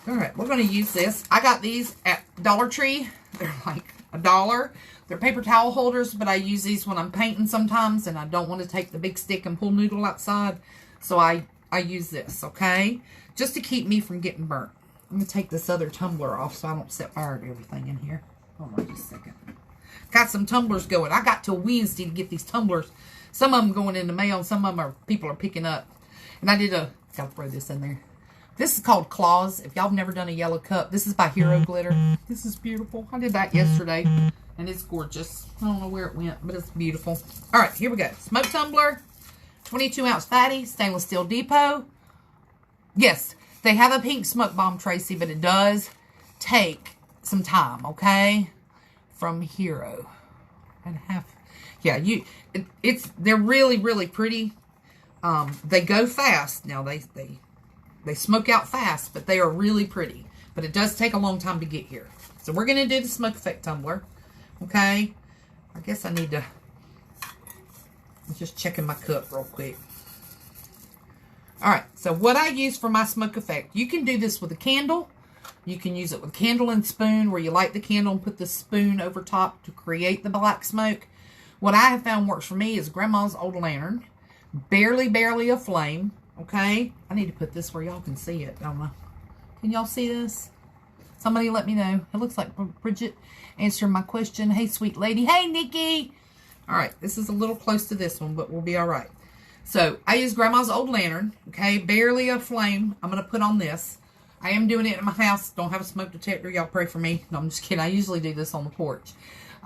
All right, we're going to use this. I got these at Dollar Tree. They're like $1. They're paper towel holders, but I use these when I'm painting sometimes, and I don't want to take the big stick and pull noodle outside. So I use this, okay? Just to keep me from getting burnt. I'm going to take this other tumbler off so I don't set fire to everything in here. Hold on just a second. Got some tumblers going. I got till Wednesday to get these tumblers. Some of them going in the mail, some of them people are picking up. And I did gotta throw this in there. This is called Claws. If y'all have never done a yellow cup, this is by Hero Glitter. This is beautiful. I did that yesterday, and it's gorgeous. I don't know where it went, but it's beautiful. All right, here we go. Smoke tumbler, 22 ounce fatty, stainless steel depot. Yes, they have a pink smoke bomb, Tracy, but it does take some time, okay? From Hero. And yeah, they're really, really pretty. They go fast. Now, they smoke out fast, but they are really pretty. But it does take a long time to get here. So we're going to do the smoke effect tumbler. Okay? I guess I need to... I'm just checking my cup real quick. Alright, so what I use for my smoke effect, you can do this with a candle. You can use it with a candle and spoon, where you light the candle and put the spoon over top to create the black smoke. What I have found works for me is Grandma's old lantern. Barely a flame. Okay, I need to put this where y'all can see it, don't I? Can y'all see this? Somebody let me know. It looks like Bridget answered my question. Hey, sweet lady. Hey, Nikki. All right, this is a little close to this one, but we'll be all right. So, I use Grandma's old lantern. Okay, barely a flame. I'm going to put on this. I am doing it in my house. Don't have a smoke detector. Y'all pray for me. No, I'm just kidding. I usually do this on the porch.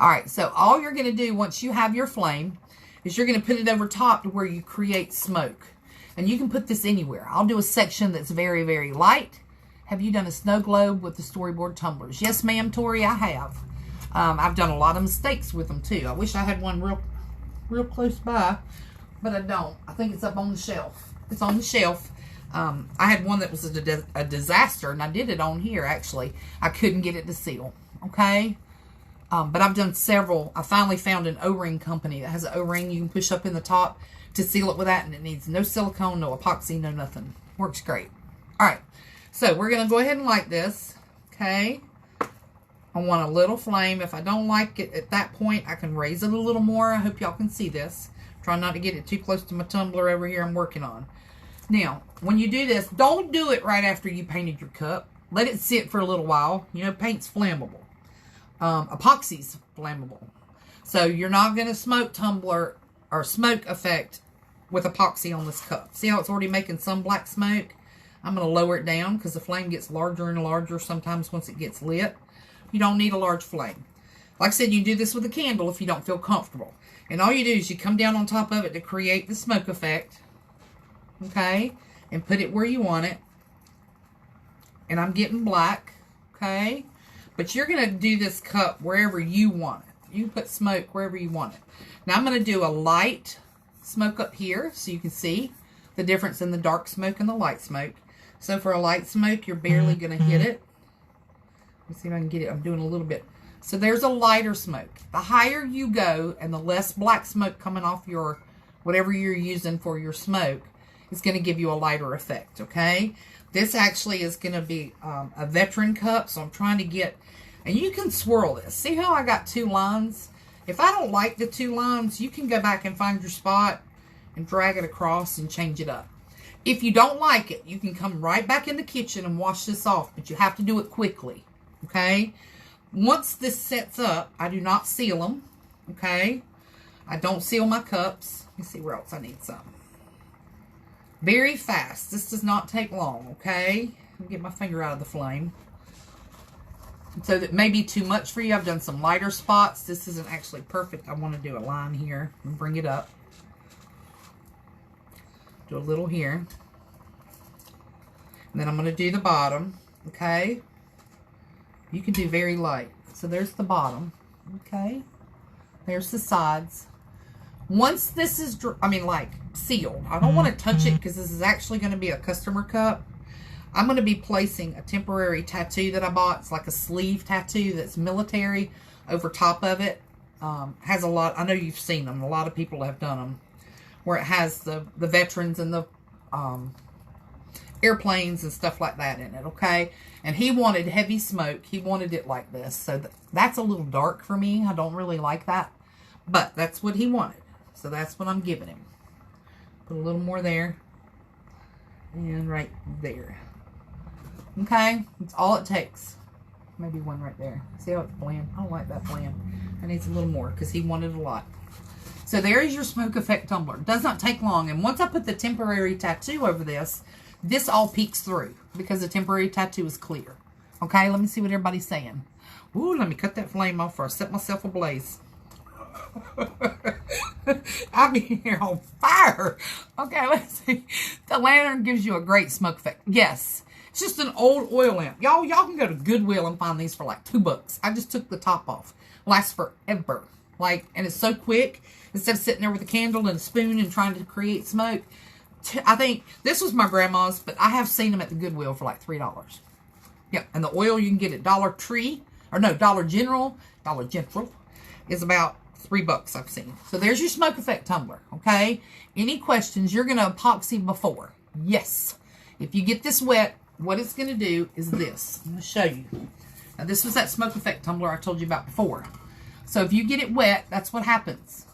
All right, so all you're going to do once you have your flame is you're going to put it over top to where you create smoke. And you can put this anywhere. I'll do a section that's very, very light. Have you done a snow globe with the storyboard tumblers? Yes, ma'am, Tori, I have. I've done a lot of mistakes with them, too. I wish I had one real close by, but I don't. I think it's up on the shelf. It's on the shelf. I had one that was a disaster, and I did it on here, actually. I couldn't get it to seal, okay? But I've done several. I finally found an O-ring company that has an O-ring you can push up in the top to seal it with that, and it needs no silicone, no epoxy, no nothing. Works great. All right, so we're going to go ahead and light this, okay? I want a little flame. If I don't like it at that point, I can raise it a little more. I hope y'all can see this. Try not to get it too close to my tumbler over here I'm working on. Now, when you do this, don't do it right after you painted your cup. Let it sit for a little while. You know, paint's flammable. Epoxy's flammable. So you're not going to smoke tumbler or smoke effect with epoxy on this cup. See how it's already making some black smoke? I'm going to lower it down because the flame gets larger and larger sometimes once it gets lit. You don't need a large flame. Like I said, you do this with a candle if you don't feel comfortable. And all you do is you come down on top of it to create the smoke effect. Okay? And put it where you want it. And I'm getting black. Okay? But you're going to do this cup wherever you want it. You can put smoke wherever you want it. Now I'm going to do a light smoke up here so you can see the difference in the dark smoke and the light smoke. So for a light smoke, you're barely going to hit it. Let's see if I can get it. I'm doing a little bit. So there's a lighter smoke. The higher you go and the less black smoke coming off your, whatever you're using for your smoke, it's going to give you a lighter effect, okay? This actually is going to be a veteran cup, so I'm trying to get, and you can swirl this. See how I got 2 lines? If I don't like the 2 lines, you can go back and find your spot and drag it across and change it up. If you don't like it, you can come right back in the kitchen and wash this off, but you have to do it quickly, okay? Once this sets up, I do not seal them, okay? I don't seal my cups. Let me see where else I need some. Very fast. This does not take long, okay? Let me get my finger out of the flame. So that may be too much for you. I've done some lighter spots. This isn't actually perfect. I want to do a line here and bring it up. Do a little here. And then I'm going to do the bottom, okay? You can do very light. So there's the bottom, okay? There's the sides. Once this is, sealed, I don't want to touch it because this is actually going to be a customer cup. I'm going to be placing a temporary tattoo that I bought. It's like a sleeve tattoo that's military over top of it. Has a lot, I know you've seen them. A lot of people have done them. Where it has the veterans and the airplanes and stuff like that in it, okay? And he wanted heavy smoke. He wanted it like this. So that's a little dark for me. I don't really like that. But that's what he wanted. So that's what I'm giving him. Put a little more there. And right there. Okay? That's all it takes. Maybe one right there. See how it's bland? I don't like that bland. I need a little more because he wanted a lot. So there is your smoke effect tumbler. It does not take long. And once I put the temporary tattoo over this, this all peeks through because the temporary tattoo is clear. Okay, let me see what everybody's saying. Ooh, let me cut that flame off or I set myself ablaze. I'll be here on fire. Okay, let's see. The lantern gives you a great smoke effect. Yes, it's just an old oil lamp. Y'all can go to Goodwill and find these for like $2. I just took the top off. Lasts forever. And it's so quick. Instead of sitting there with a candle and a spoon and trying to create smoke. I think this was my grandma's, but I have seen them at the Goodwill for like $3. Yeah, and the oil you can get at Dollar General. Dollar General is about $3 I've seen. So there's your smoke effect tumbler, okay? Any questions? You're going to epoxy before. Yes. If you get this wet, what it's going to do is this. I'm going to show you. Now this was that smoke effect tumbler I told you about before. So if you get it wet, that's what happens.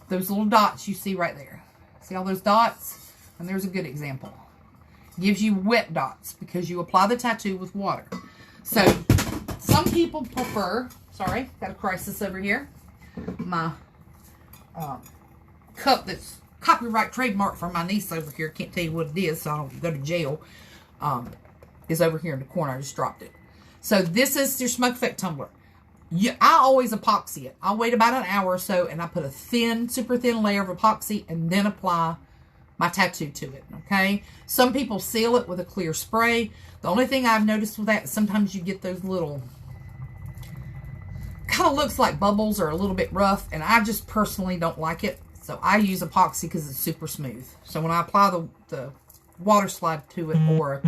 Those little dots you see right there. See all those dots? And there's a good example. Gives you wet dots because you apply the tattoo with water. So some people prefer, sorry, got a crisis over here. My cup that's copyright trademark for my niece over here, can't tell you what it is so I don't go to jail, is over here in the corner. I just dropped it. So this is your smoke effect tumbler. I always epoxy it. I'll wait about an hour or so and I put a thin, super thin layer of epoxy and then apply my tattoo to it, okay? Some people seal it with a clear spray. The only thing I've noticed with that is sometimes you get those little, kind of looks like bubbles or a little bit rough, and I just personally don't like it. So I use epoxy because it's super smooth. So when I apply the water slide to it or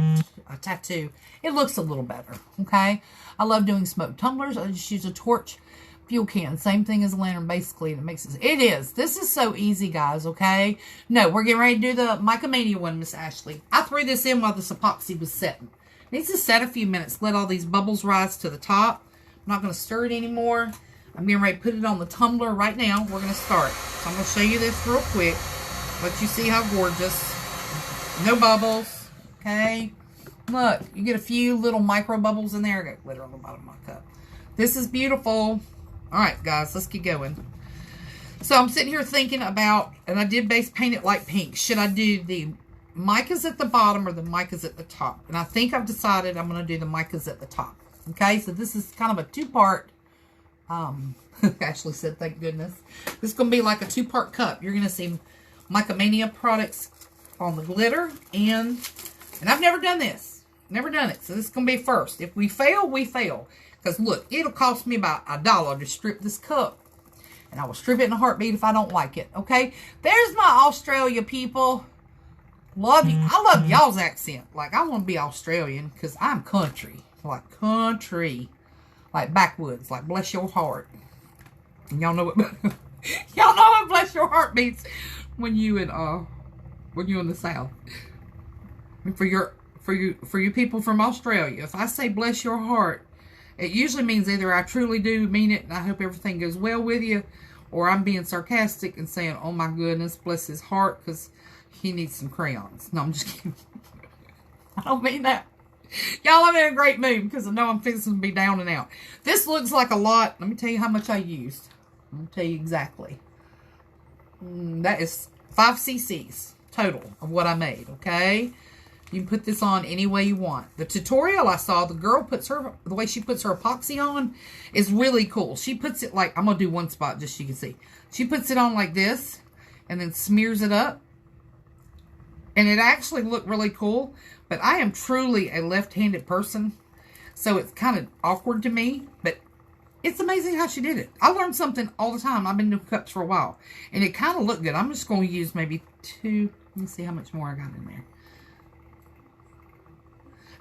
a tattoo, it looks a little better, okay? I love doing smoke tumblers. I just use a torch, fuel can. Same thing as a lantern, basically. And it makes it is. This is so easy, guys, okay? No, we're getting ready to do the Mica Mania one, Miss Ashley. I threw this in while this epoxy was setting. It needs to set a few minutes. Let all these bubbles rise to the top. I'm not going to stir it anymore. I'm getting ready to put it on the tumbler right now. We're going to start. So I'm going to show you this real quick. Let you see how gorgeous. No bubbles. Okay. Look, you get a few little micro bubbles in there. I got glitter on the bottom of my cup. This is beautiful. All right, guys, let's get going. So I'm sitting here thinking about, and I did base paint it light pink. Should I do the micas at the bottom or the micas at the top? And I think I've decided I'm going to do the micas at the top. Okay, so this is kind of a two-part, Ashley said, thank goodness. This is going to be like a two-part cup. You're going to see Mica Mania products on the glitter, and I've never done this. Never done it, so this is going to be first. If we fail, we fail. Because look, it'll cost me about $1 to strip this cup. And I will strip it in a heartbeat if I don't like it, okay? There's my Australia people. Love you. I love y'all's accent. Like, I want to be Australian because I'm country. Like, country. Like, backwoods. Like, bless your heart. And y'all know what... y'all know what bless your heart means when you in the South. And for you people from Australia, if I say bless your heart, it usually means either I truly do mean it and I hope everything goes well with you, or I'm being sarcastic and saying, oh my goodness, bless his heart because he needs some crayons. No, I'm just kidding. I don't mean that. Y'all, I'm in a great mood because I know I'm fixing to be down and out. This looks like a lot. Let me tell you how much I used. I'm going to tell you exactly. That is 5 cc's total of what I made, okay? You can put this on any way you want. The tutorial I saw, the girl the way she puts her epoxy on is really cool. She puts it like, I'm going to do one spot just so you can see. She puts it on like this and then smears it up. And it actually looked really cool. But I am truly a left-handed person. So it's kind of awkward to me. But it's amazing how she did it. I learn something all the time. I've been doing cups for a while. And it kind of looked good. I'm just going to use maybe 2. Let me see how much more I got in there.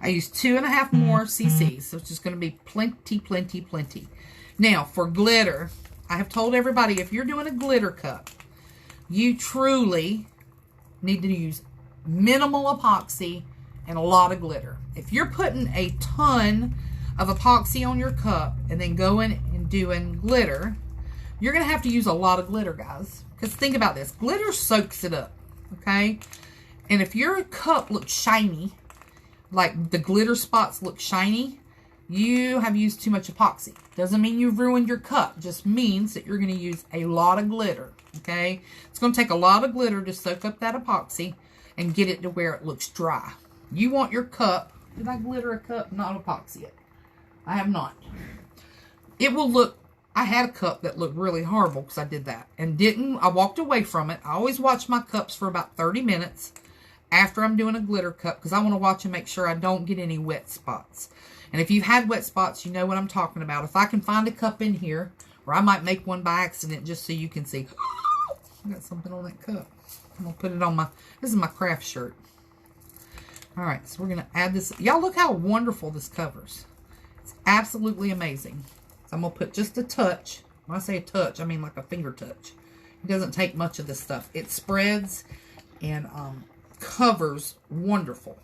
I used 2.5 more cc's, so it's just going to be plenty, plenty, plenty. Now, for glitter, I have told everybody, if you're doing a glitter cup, you truly need to use minimal epoxy and a lot of glitter. If you're putting a ton of epoxy on your cup and then going and doing glitter, you're going to have to use a lot of glitter, guys. Because think about this. Glitter soaks it up, okay? And if your cup looks shiny, like the glitter spots look shiny, you have used too much epoxy. Doesn't mean you've ruined your cup. Just means that you're going to use a lot of glitter, okay? It's going to take a lot of glitter to soak up that epoxy and get it to where it looks dry. You want your cup... Did I glitter a cup? Not epoxy it. I have not. It will look... I had a cup that looked really horrible because I did that. And didn't... I walked away from it. I always watch my cups for about 30 minutes. After I'm doing a glitter cup, because I want to watch and make sure I don't get any wet spots. And if you've had wet spots, you know what I'm talking about. If I can find a cup in here, or I might make one by accident just so you can see. I got something on that cup. I'm going to put it on this is my craft shirt. Alright, so we're going to add this. Y'all look how wonderful this covers. It's absolutely amazing. So I'm going to put just a touch. When I say a touch, I mean like a finger touch. It doesn't take much of this stuff. It spreads and covers wonderful.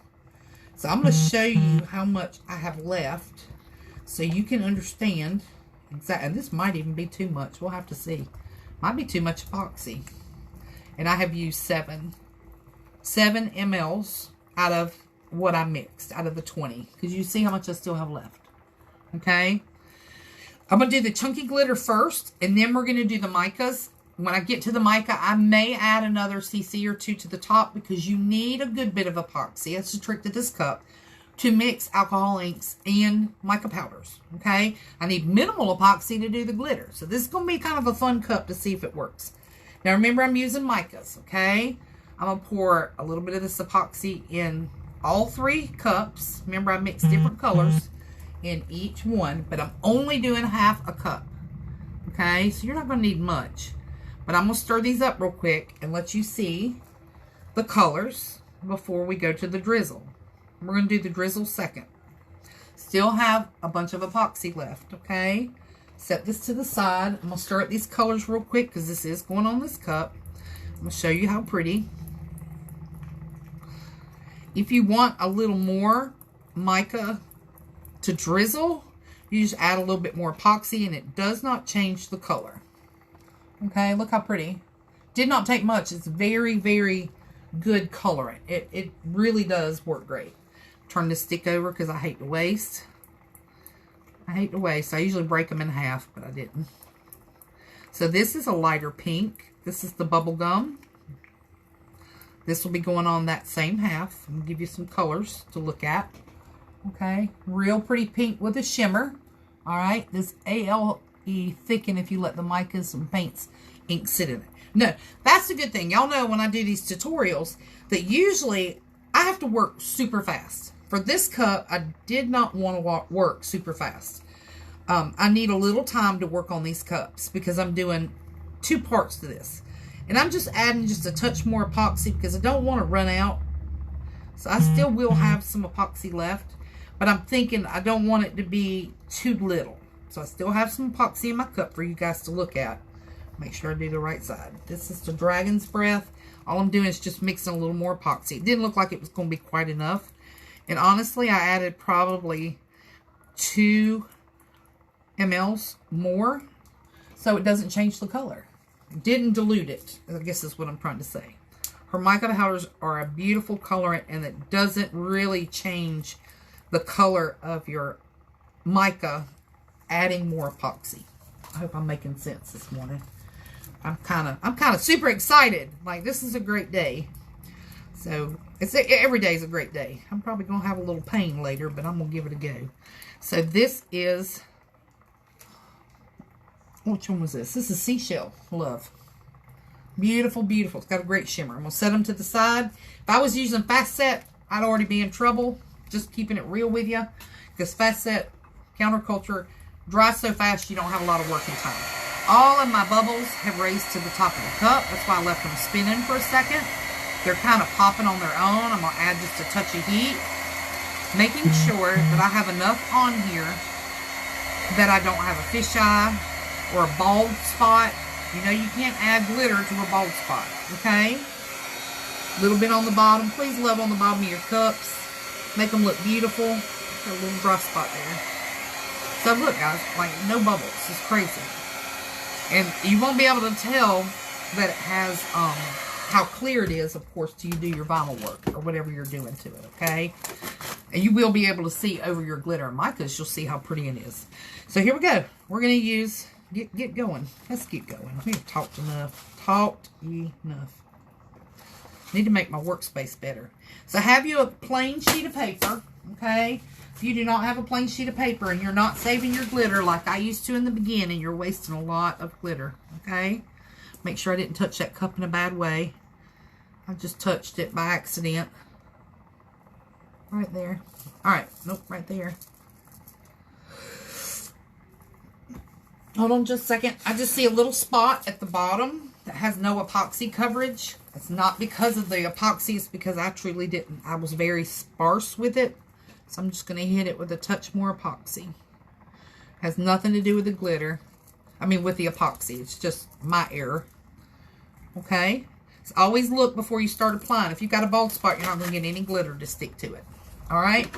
So I'm going to show you how much I have left so you can understand exactly. And this might even be too much. We'll have to see. Might be too much epoxy. And I have used 7 mLs out of what I mixed, out of the 20. Because you see how much I still have left. Okay? I'm going to do the chunky glitter first, and then we're going to do the micas. When I get to the mica, I may add another cc or 2 to the top because you need a good bit of epoxy. That's the trick to this cup, to mix alcohol inks and mica powders, okay? I need minimal epoxy to do the glitter. So this is going to be kind of a fun cup to see if it works. Now remember, I'm using micas, okay? I'm going to pour a little bit of this epoxy in all 3 cups. Remember, I mixed different colors in each one, but I'm only doing half a cup, okay? So you're not going to need much. But I'm going to stir these up real quick and let you see the colors before we go to the drizzle. We're going to do the drizzle second. Still have a bunch of epoxy left, okay? Set this to the side. I'm going to stir up these colors real quick because this is going on this cup. I'm going to show you how pretty. If you want a little more mica to drizzle, You just add a little bit more epoxy and it does not change the color. Okay, look how pretty. Did not take much. It's very, very good colorant. It really does work great. Turn this stick over because I hate to waste. I hate to waste. I usually break them in half, but I didn't. So this is a lighter pink. This is the bubble gum. This will be going on that same half. I'll give you some colors to look at. Okay, real pretty pink with a shimmer. All right, this ALE thicken if you let the micas and paints ink sit in it. No, that's the good thing. Y'all know when I do these tutorials that usually I have to work super fast. For this cup, I did not want to work super fast. I need a little time to work on these cups because I'm doing 2 parts to this. And I'm just adding just a touch more epoxy because I don't want to run out. So I still will have some epoxy left. But I'm thinking I don't want it to be too little. So I still have some epoxy in my cup for you guys to look at. Make sure I do the right side. This is the Dragon's Breath. All I'm doing is just mixing a little more epoxy. It didn't look like it was going to be quite enough. And honestly, I added probably 2 mLs more. So it doesn't change the color. Didn't dilute it, I guess is what I'm trying to say. Her mica powders are a beautiful colorant, and it doesn't really change the color of your mica adding more epoxy. I hope I'm making sense this morning. I'm kind of super excited. Like, this is a great day. So every day is a great day. I'm probably gonna have a little pain later, but I'm gonna give it a go. So this is, which one was this? This is Seashell Love. Beautiful, beautiful. It's got a great shimmer. I'm going to set them to the side. If I was using Fast Set, I'd already be in trouble. Just keeping it real with you. Because Fast Set, Counterculture, dries so fast you don't have a lot of working time. All of my bubbles have raised to the top of the cup. That's why I left them spinning for a second. They're kind of popping on their own. I'm going to add just a touch of heat. Making sure that I have enough on here that I don't have a fisheye or a bald spot. You know you can't add glitter to a bald spot, okay? A little bit on the bottom. Please love on the bottom of your cups. Make them look beautiful. Got a little dry spot there. So look, guys, like no bubbles. It's crazy. And you won't be able to tell that it has how clear it is, of course, till you do your vinyl work or whatever you're doing to it, okay? And you will be able to see over your glitter and micas. You'll see how pretty it is. So here we go. We're going to use... Get going. Let's keep going. We've talked enough. Talked enough. Need to make my workspace better. So have you a plain sheet of paper, okay? If you do not have a plain sheet of paper and you're not saving your glitter like I used to in the beginning, you're wasting a lot of glitter, okay? Make sure I didn't touch that cup in a bad way. I just touched it by accident. Right there. Alright, nope, right there. Hold on just a second. I just see a little spot at the bottom that has no epoxy coverage. It's not because of the epoxy. It's because I truly didn't. I was very sparse with it. So I'm just going to hit it with a touch more epoxy. Has nothing to do with the glitter. I mean with the epoxy. It's just my error. Okay? So always look before you start applying. If you've got a bald spot, you're not going to get any glitter to stick to it. Alright?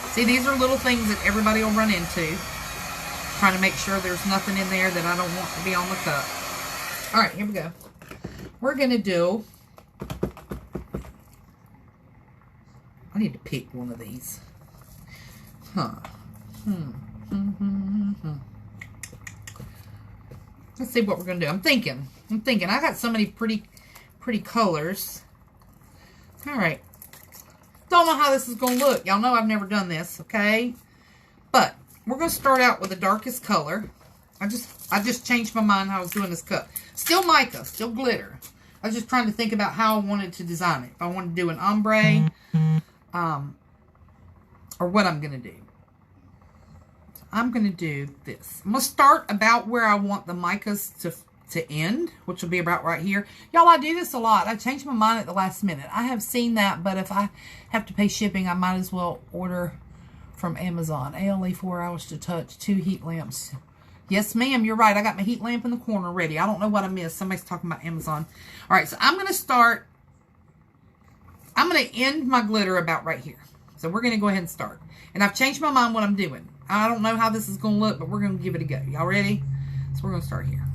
See, these are little things that everybody will run into. Trying to make sure there's nothing in there that I don't want to be on the cup. Alright, here we go. We're going to do... I need to pick one of these. Let's see what we're going to do. I'm thinking. I got so many pretty colors. Alright. Don't know how this is going to look. Y'all know I've never done this, okay? But... we're going to start out with the darkest color. I just changed my mind how I was doing this cup. Still mica, still glitter. I was just trying to think about how I wanted to design it. If I wanted to do an ombre, or what I'm going to do. I'm going to do this. I'm going to start about where I want the micas to end, which will be about right here. Y'all, I do this a lot. I change my mind at the last minute. I have seen that, but if I have to pay shipping, I might as well order... from Amazon. ALE 4 hours to touch. 2 heat lamps. Yes, ma'am. You're right. I got my heat lamp in the corner ready. I don't know what I missed. Somebody's talking about Amazon. All right. So I'm going to start. I'm going to end my glitter about right here. So we're going to go ahead and start. And I've changed my mind what I'm doing. I don't know how this is going to look, but we're going to give it a go. Y'all ready? So we're going to start here.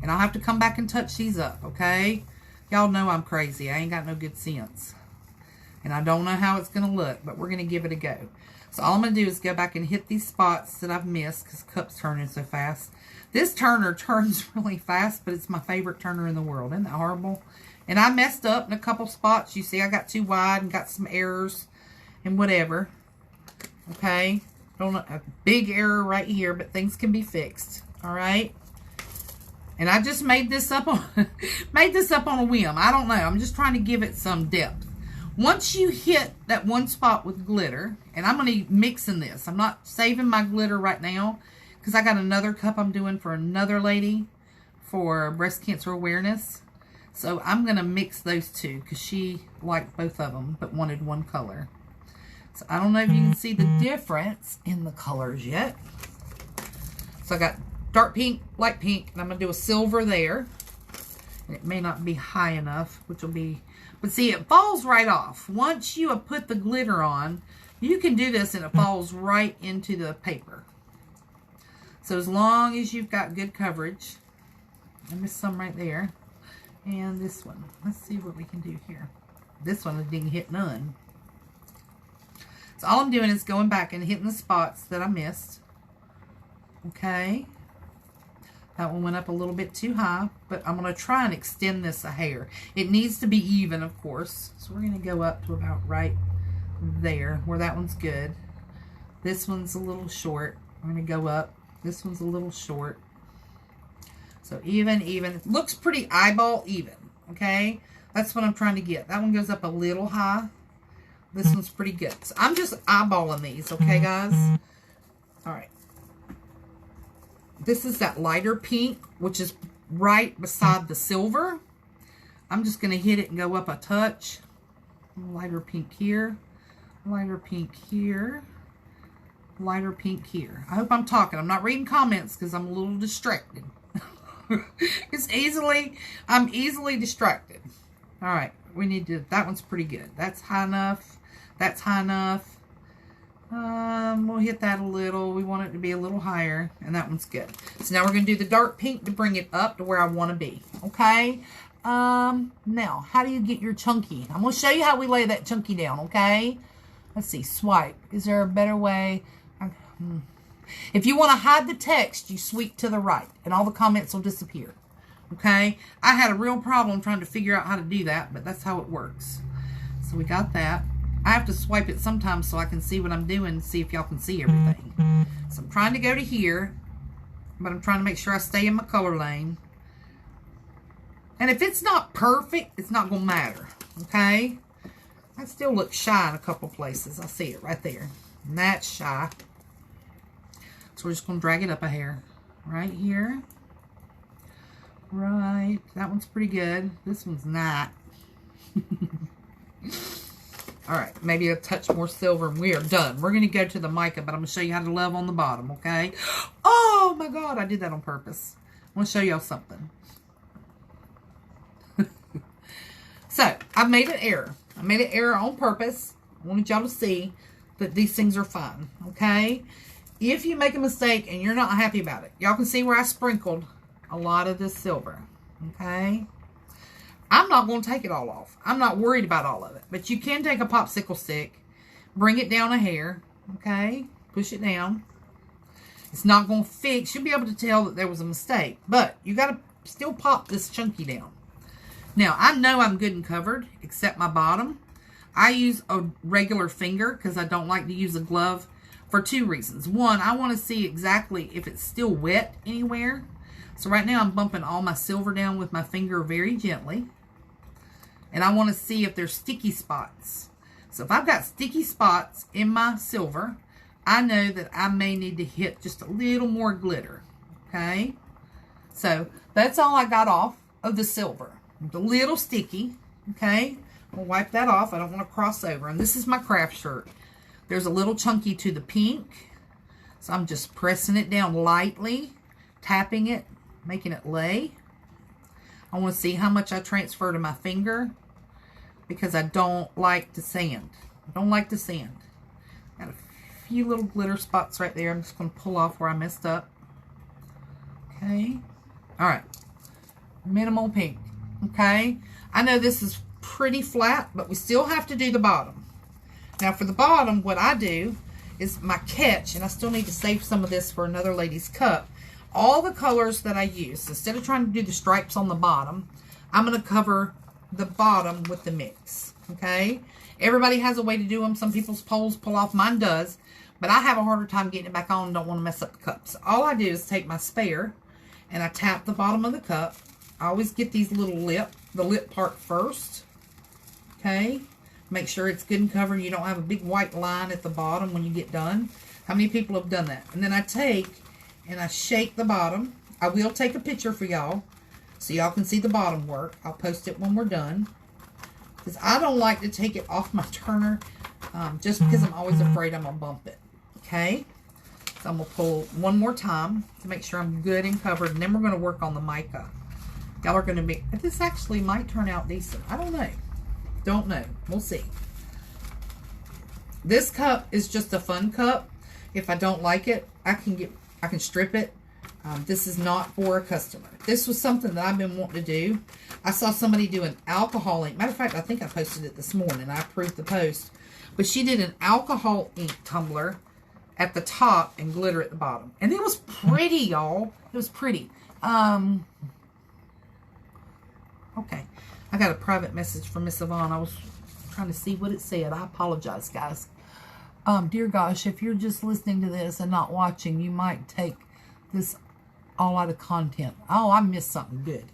And I'll have to come back and touch these up, okay? Y'all know I'm crazy. I ain't got no good sense. And I don't know how it's going to look, but we're going to give it a go. So all I'm going to do is go back and hit these spots that I've missed because cup's turning so fast. This turner turns really fast, but it's my favorite turner in the world. Isn't that horrible? And I messed up in a couple spots. You see, I got too wide and got some errors and whatever. Okay? Don't know, a big error right here, but things can be fixed. All right? And I just made this up on a whim. I don't know. I'm just trying to give it some depth. Once you hit that one spot with glitter, and I'm going to mix in this. I'm not saving my glitter right now because I got another cup I'm doing for another lady for breast cancer awareness. So I'm going to mix those two because she liked both of them but wanted one color. So I don't know if you can see the difference in the colors yet. So I got dark pink, light pink, and I'm going to do a silver there. And it may not be high enough, which will be... But see, it falls right off. Once you have put the glitter on, you can do this and it falls right into the paper. So as long as you've got good coverage, I missed some right there. And this one. Let's see what we can do here. This one didn't hit none. So all I'm doing is going back and hitting the spots that I missed. Okay. That one went up a little bit too high, but I'm going to try and extend this a hair. It needs to be even, of course. So we're going to go up to about right there, where that one's good. This one's a little short. I'm going to go up. This one's a little short. So even. It looks pretty eyeball even, okay? That's what I'm trying to get. That one goes up a little high. This one's pretty good. So I'm just eyeballing these, okay, guys? All right. This is that lighter pink, which is right beside the silver. I'm just going to hit it and go up a touch. Lighter pink here. Lighter pink here. Lighter pink here. I hope I'm talking. I'm not reading comments because I'm a little distracted. I'm easily distracted. All right. We need to, that one's pretty good. That's high enough. That's high enough. We'll hit that a little. We want it to be a little higher, and that one's good. So now we're going to do the dark pink to bring it up to where I want to be. Okay? Now, how do you get your chunky? I'm going to show you how we lay that chunky down, okay? Let's see. Swipe. Is there a better way? If you want to hide the text, you sweep to the right, and all the comments will disappear. Okay? I had a real problem trying to figure out how to do that, but that's how it works. So we got that. I have to swipe it sometimes so I can see what I'm doing and see if y'all can see everything. So I'm trying to go to here, but I'm trying to make sure I stay in my color lane. And if it's not perfect, it's not going to matter. Okay? That still looks shy in a couple places. I see it right there. And that's shy. So we're just going to drag it up a hair. Right here. Right. That one's pretty good. This one's not. Alright, maybe a touch more silver and we are done. We're going to go to the mica, but I'm going to show you how to love on the bottom, okay? Oh my God, I did that on purpose. I want to show y'all something. So, I made an error. I made an error on purpose. I wanted y'all to see that these things are fine, okay? If you make a mistake and you're not happy about it, y'all can see where I sprinkled a lot of this silver, okay? I'm not going to take it all off. I'm not worried about all of it. But you can take a popsicle stick, bring it down a hair, okay? Push it down. It's not going to fix. You'll be able to tell that there was a mistake. But you got to still pop this chunky down. Now, I know I'm good and covered, except my bottom. I use a regular finger because I don't like to use a glove for two reasons. One, I want to see exactly if it's still wet anywhere. So right now I'm bumping all my silver down with my finger very gently. And I want to see if there's sticky spots. So if I've got sticky spots in my silver, I know that I may need to hit just a little more glitter. Okay? So that's all I got off of the silver. It's a little sticky. Okay? We'll wipe that off. I don't want to cross over. And this is my craft shirt. There's a little chunky to the pink. So I'm just pressing it down lightly, tapping it, making it lay. I want to see how much I transfer to my finger because I don't like to sand. I don't like to sand. Got a few little glitter spots right there. I'm just going to pull off where I messed up. Okay. All right. Minimal pink. Okay. I know this is pretty flat, but we still have to do the bottom. Now for the bottom, what I do is my catch, and I still need to save some of this for another lady's cup. All the colors that I use, instead of trying to do the stripes on the bottom, I'm going to cover the bottom with the mix. Okay. Everybody has a way to do them. Some people's poles pull off. Mine does. But I have a harder time getting it back on and don't want to mess up the cups. All I do is take my spare and I tap the bottom of the cup. I always get these little the lip part first. Okay. Make sure it's good and covered. You don't have a big white line at the bottom when you get done. How many people have done that? And then I take and I shake the bottom. I will take a picture for y'all so y'all can see the bottom work. I'll post it when we're done. Because I don't like to take it off my turner just because I'm always afraid I'm going to bump it. Okay? So I'm going to pull one more time to make sure I'm good and covered. And then we're going to work on the mica. Y'all are going to be... This actually might turn out decent. I don't know. Don't know. We'll see. This cup is just a fun cup. If I don't like it, I can strip it. This is not for a customer. This was something that I've been wanting to do. I saw somebody do an alcohol ink. Matter of fact, I think I posted it this morning. I approved the post. But she did an alcohol ink tumbler at the top and glitter at the bottom. And it was pretty, y'all. It was pretty. Okay. I got a private message from Miss Yvonne. I was trying to see what it said. I apologize, guys. Dear gosh, if you're just listening to this and not watching, you might take this all out of content. Oh, I missed something good.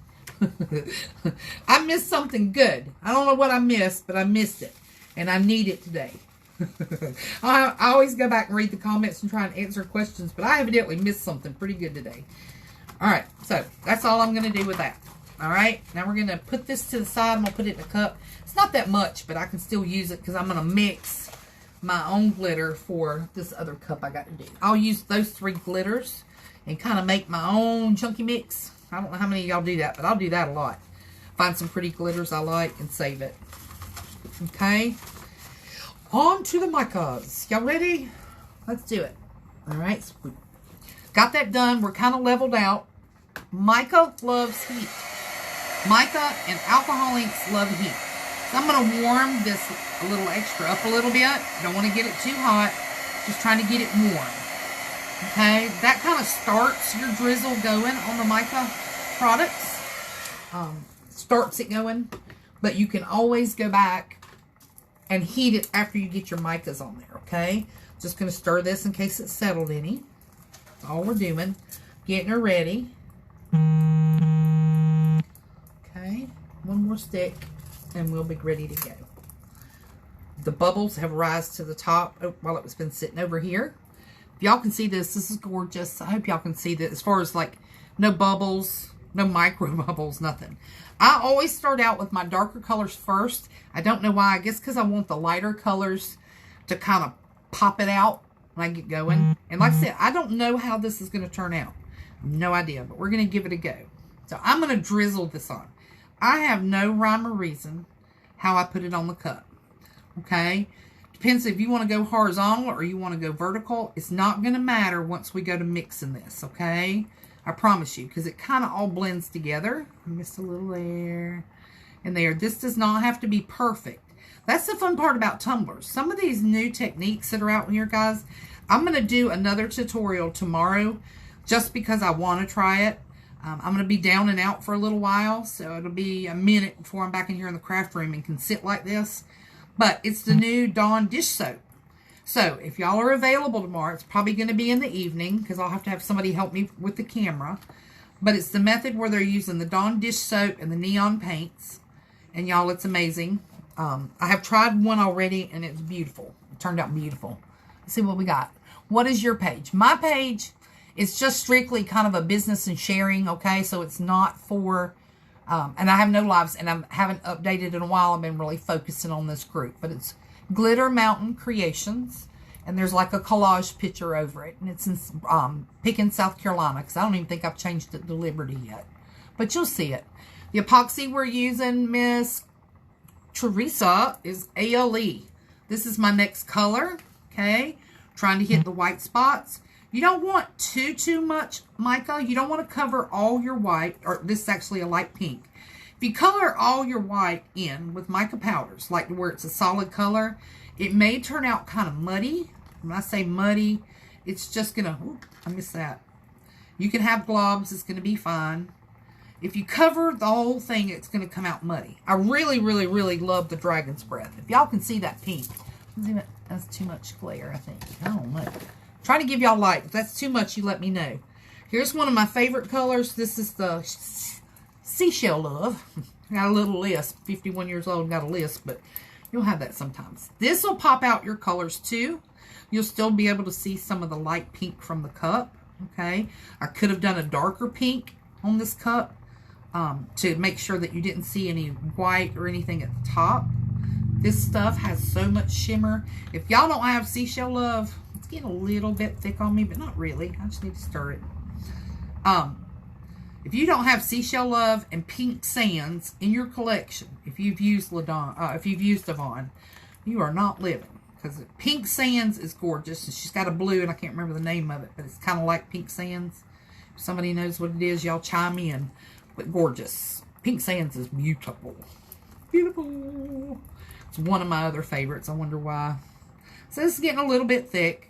I missed something good. I don't know what I missed, but I missed it. And I need it today. I always go back and read the comments and try and answer questions, but I evidently missed something pretty good today. Alright, so that's all I'm going to do with that. Alright, now we're going to put this to the side. I'm going to put it in a cup. It's not that much, but I can still use it because I'm going to mix my own glitter for this other cup I got to do. I'll use those 3 glitters and kind of make my own chunky mix. I don't know how many of y'all do that, but I'll do that a lot. Find some pretty glitters I like and save it. Okay. On to the micas. Y'all ready? Let's do it. Alright. So we got that done. We're kind of leveled out. Mica loves heat. Mica and alcohol inks love heat. So I'm going to warm this a little extra up a little bit. Don't want to get it too hot. Just trying to get it warm. Okay, that kind of starts your drizzle going on the mica products. Starts it going, but you can always go back and heat it after you get your micas on there, okay? Just going to stir this in case it's settled any. That's all we're doing. Getting her ready. Okay, one more stick and we'll be ready to go. The bubbles have risen to the top while it was been sitting over here. If y'all can see this, this is gorgeous. I hope y'all can see that as far as like no bubbles, no micro bubbles, nothing. I always start out with my darker colors first. I don't know why. I guess because I want the lighter colors to kind of pop it out when I get going. And like I said, I don't know how this is going to turn out. No idea, but we're going to give it a go. So I'm going to drizzle this on. I have no rhyme or reason how I put it on the cup. Okay? Depends if you want to go horizontal or you want to go vertical. It's not going to matter once we go to mixing this, okay? I promise you, because it kind of all blends together. I missed a little there and there. This does not have to be perfect. That's the fun part about tumblers. Some of these new techniques that are out here, guys, I'm going to do another tutorial tomorrow just because I want to try it. I'm going to be down and out for a little while, so it'll be a minute before I'm back in here in the craft room and can sit like this. But it's the new Dawn dish soap. So if y'all are available tomorrow, it's probably going to be in the evening because I'll have to have somebody help me with the camera. But it's the method where they're using the Dawn dish soap and the neon paints. And y'all, it's amazing. I have tried one already and it's beautiful. It turned out beautiful. Let's see what we got. What is your page? My page is just strictly kind of a business and sharing, okay? So it's not for... and I have no lives, and I haven't updated in a while. I've been really focusing on this group. But it's Glitter Mountain Creations, and there's like a collage picture over it. And it's in Pickens, South Carolina, because I don't even think I've changed it to Liberty yet. But you'll see it. The epoxy we're using, Miss Teresa, is ALE. This is my next color, okay? trying to hit the white spots. You don't want too much mica. You don't want to cover all your white, or this is actually a light pink. If you color all your white in with mica powders, like where it's a solid color, it may turn out kind of muddy. When I say muddy, it's just going to, I missed that. You can have globs, it's going to be fine. If you cover the whole thing, it's going to come out muddy. I really, really, really love the Dragon's Breath. If y'all can see that pink. That's too much glare, I think. I don't know. Trying to give y'all light. If that's too much, you let me know. Here's one of my favorite colors. This is the Seashell Love. Got a little lisp. 51 years old and got a lisp, but you'll have that sometimes. This will pop out your colors too. You'll still be able to see some of the light pink from the cup. Okay. I could have done a darker pink on this cup to make sure that you didn't see any white or anything at the top. This stuff has so much shimmer. If y'all don't have Seashell Love, it's getting a little bit thick on me, but not really. I just need to stir it. If you don't have Seashell Love and Pink Sands in your collection, if you've used Avon, you are not living. Because Pink Sands is gorgeous. And she's got a blue, and I can't remember the name of it, but it's kind of like Pink Sands. If somebody knows what it is, y'all chime in. But gorgeous. Pink Sands is beautiful. Beautiful. It's one of my other favorites. I wonder why. So this is getting a little bit thick.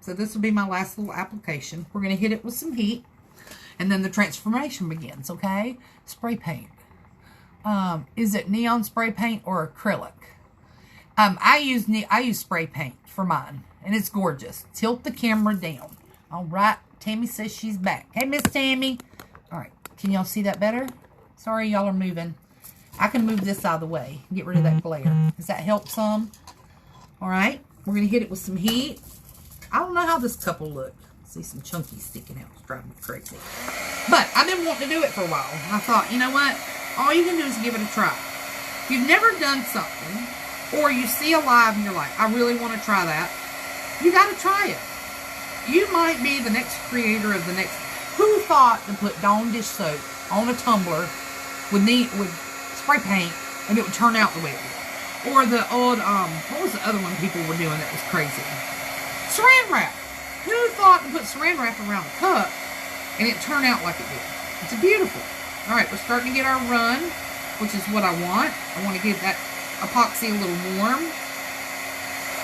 So this will be my last little application. We're going to hit it with some heat. And then the transformation begins, okay? Spray paint. Is it neon spray paint or acrylic? I use spray paint for mine. And it's gorgeous. Tilt the camera down. All right. Tammy says she's back. Hey, Miss Tammy. All right. Can y'all see that better? Sorry, y'all are moving. I can move this out of the way. Get rid of that glare. Does that help some? All right. We're going to hit it with some heat. I don't know how this cup will look. See some chunky sticking out. It's driving me crazy. But I've been wanting to do it for a while. And I thought, you know what? All you can do is give it a try. If you've never done something, or you see a live and you're like, I really want to try that, you got to try it. You might be the next creator of the next. Who thought to put Dawn dish soap on a tumbler with spray paint and it would turn out the way it did? Or the old, what was the other one people were doing that was crazy? Saran wrap. Who thought to put saran wrap around a cup and it turned out like it did? It's beautiful. All right, we're starting to get our run, which is what I want. I want to get that epoxy a little warm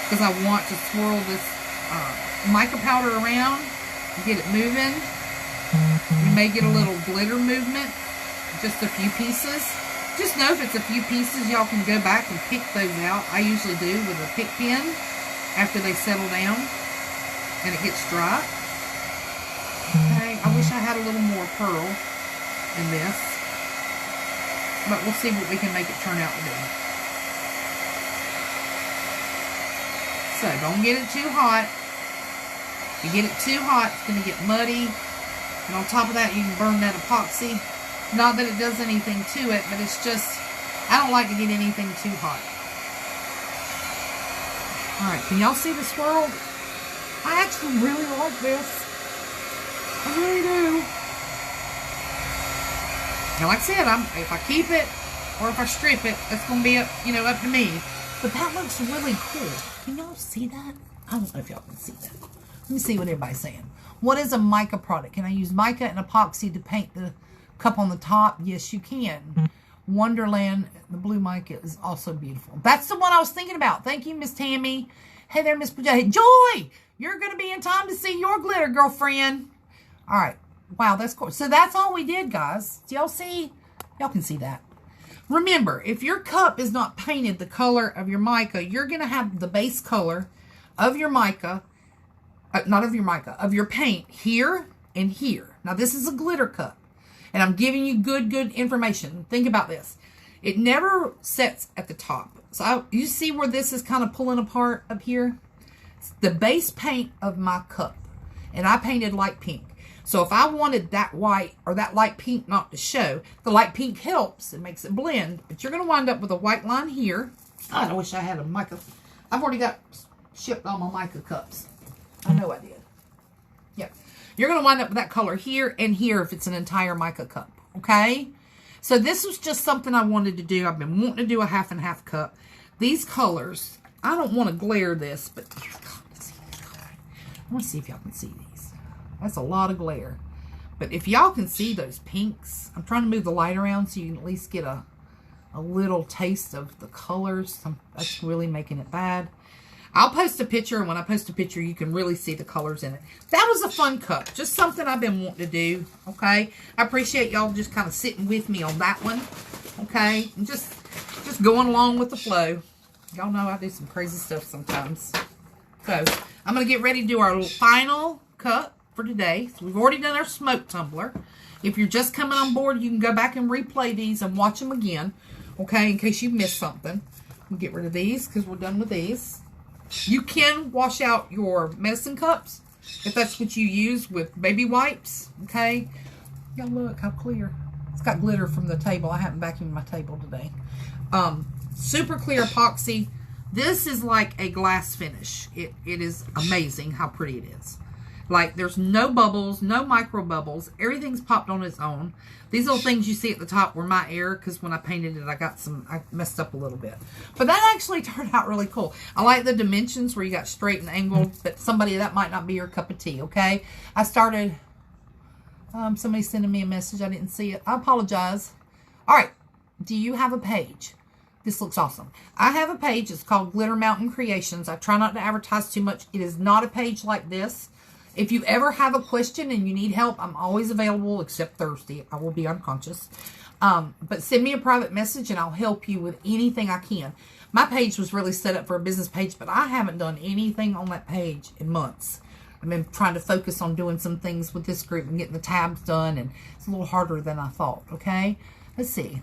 because I want to swirl this mica powder around and get it moving. You may get a little glitter movement, just a few pieces. Just know if it's a few pieces, y'all can go back and pick those out. I usually do with a pick pen after they settle down and it gets dry. Okay, I wish I had a little more pearl in this, but we'll see what we can make it turn out to be. So don't get it too hot. If you get it too hot, it's going to get muddy. And on top of that, you can burn that epoxy. Not that it does anything to it, but it's just, I don't like to get anything too hot. Alright, can y'all see the swirl? I actually really like this. I really do. Now, like I said, if I keep it or if I strip it, that's going to be up, up to me. But that looks really cool. Can y'all see that? I don't know if y'all can see that. Let me see what everybody's saying. What is a mica product? Can I use mica and epoxy to paint the cup on the top? Yes, you can. Wonderland, the blue mica is also beautiful. That's the one I was thinking about. Thank you, Miss Tammy. Hey there, Miss Joy. You're going to be in time to see your glitter, girlfriend. All right. Wow, that's cool. So that's all we did, guys. Do y'all see? Y'all can see that. Remember, if your cup is not painted the color of your mica, you're going to have the base color of your mica, of your paint here and here. Now, this is a glitter cup, and I'm giving you good information. Think about this. It never sets at the top. So you see where this is kind of pulling apart up here? It's the base paint of my cup, and I painted light pink. So if I wanted that white or that light pink not to show, the light pink helps. It makes it blend. But you're going to wind up with a white line here. God, I wish I had a mica. I've already got shipped all my mica cups. I know I did. Yeah. You're going to wind up with that color here and here if it's an entire mica cup. Okay? So this was just something I wanted to do. I've been wanting to do a half and half cup. These colors, I don't want to glare this, but I want to see if y'all can see these. That's a lot of glare. But if y'all can see those pinks, I'm trying to move the light around so you can at least get a little taste of the colors. That's really making it bad. I'll post a picture, and when I post a picture, you can really see the colors in it. That was a fun cup. Just something I've been wanting to do, okay? I appreciate y'all just kind of sitting with me on that one, okay? And just going along with the flow. Y'all know I do some crazy stuff sometimes. So, I'm going to get ready to do our final cup for today. So, we've already done our smoke tumbler. If you're just coming on board, you can go back and replay these and watch them again, okay, in case you missed something. We'll get rid of these because we're done with these. You can wash out your medicine cups if that's what you use with baby wipes, okay? Y'all look how clear. It's got glitter from the table. I haven't vacuumed my table today. Super clear epoxy. This is like a glass finish. It is amazing how pretty it is. Like, there's no bubbles, no micro bubbles. Everything's popped on its own. These little things you see at the top were my error because when I painted it, I messed up a little bit. But that actually turned out really cool. I like the dimensions where you got straight and angled, but somebody, that might not be your cup of tea, okay? I started, somebody sending me a message. I didn't see it. I apologize. All right. Do you have a page? This looks awesome. I have a page. It's called Glitter Mountain Creations. I try not to advertise too much. It is not a page like this. If you ever have a question and you need help, I'm always available except Thursday. I will be unconscious. But send me a private message and I'll help you with anything I can. My page was really set up for a business page, but I haven't done anything on that page in months. I've been trying to focus on doing some things with this group and getting the tabs done, and it's a little harder than I thought, okay? Let's see.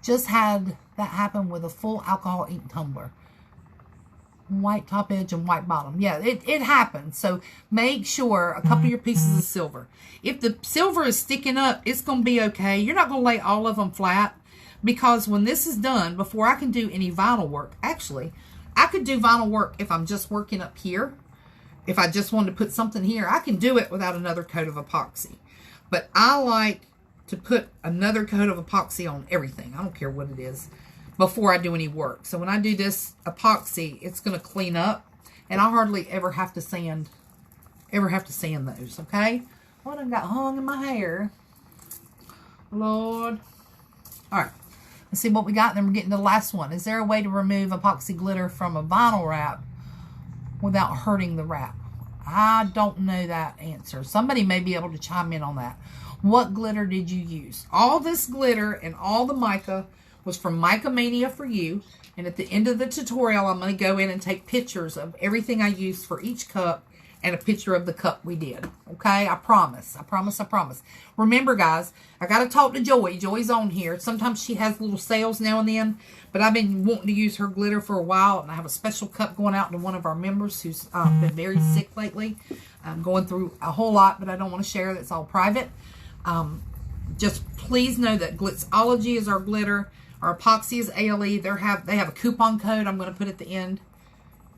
Just had that happen with a full alcohol ink tumbler. White top edge and white bottom. Yeah, it happens. So make sure a couple of your pieces of silver. If the silver is sticking up, it's going to be okay. You're not going to lay all of them flat, because when this is done, before I can do any vinyl work, actually, I could do vinyl work if I'm just working up here. If I just wanted to put something here, I can do it without another coat of epoxy. But I like to put another coat of epoxy on everything. I don't care what it is, before I do any work. So when I do this epoxy, it's going to clean up, and I hardly ever have to sand those, okay? What I've got hung in my hair. Lord. All right. Let's see what we got, and then we're getting to the last one. Is there a way to remove epoxy glitter from a vinyl wrap without hurting the wrap? I don't know that answer. Somebody may be able to chime in on that. What glitter did you use? All this glitter and all the mica was from Mica Mania for you. And at the end of the tutorial, I'm going to go in and take pictures of everything I used for each cup and a picture of the cup we did. Okay? I promise. I promise. I promise. Remember, guys, I got to talk to Joy. Joy's on here. Sometimes she has little sales now and then, but I've been wanting to use her glitter for a while, and I have a special cup going out to one of our members who's been very sick lately. I'm going through a whole lot, but I don't want to share. That's all private. Just please know that Glitzology is our glitter. Our epoxy is ALE. They have a coupon code I'm going to put at the end.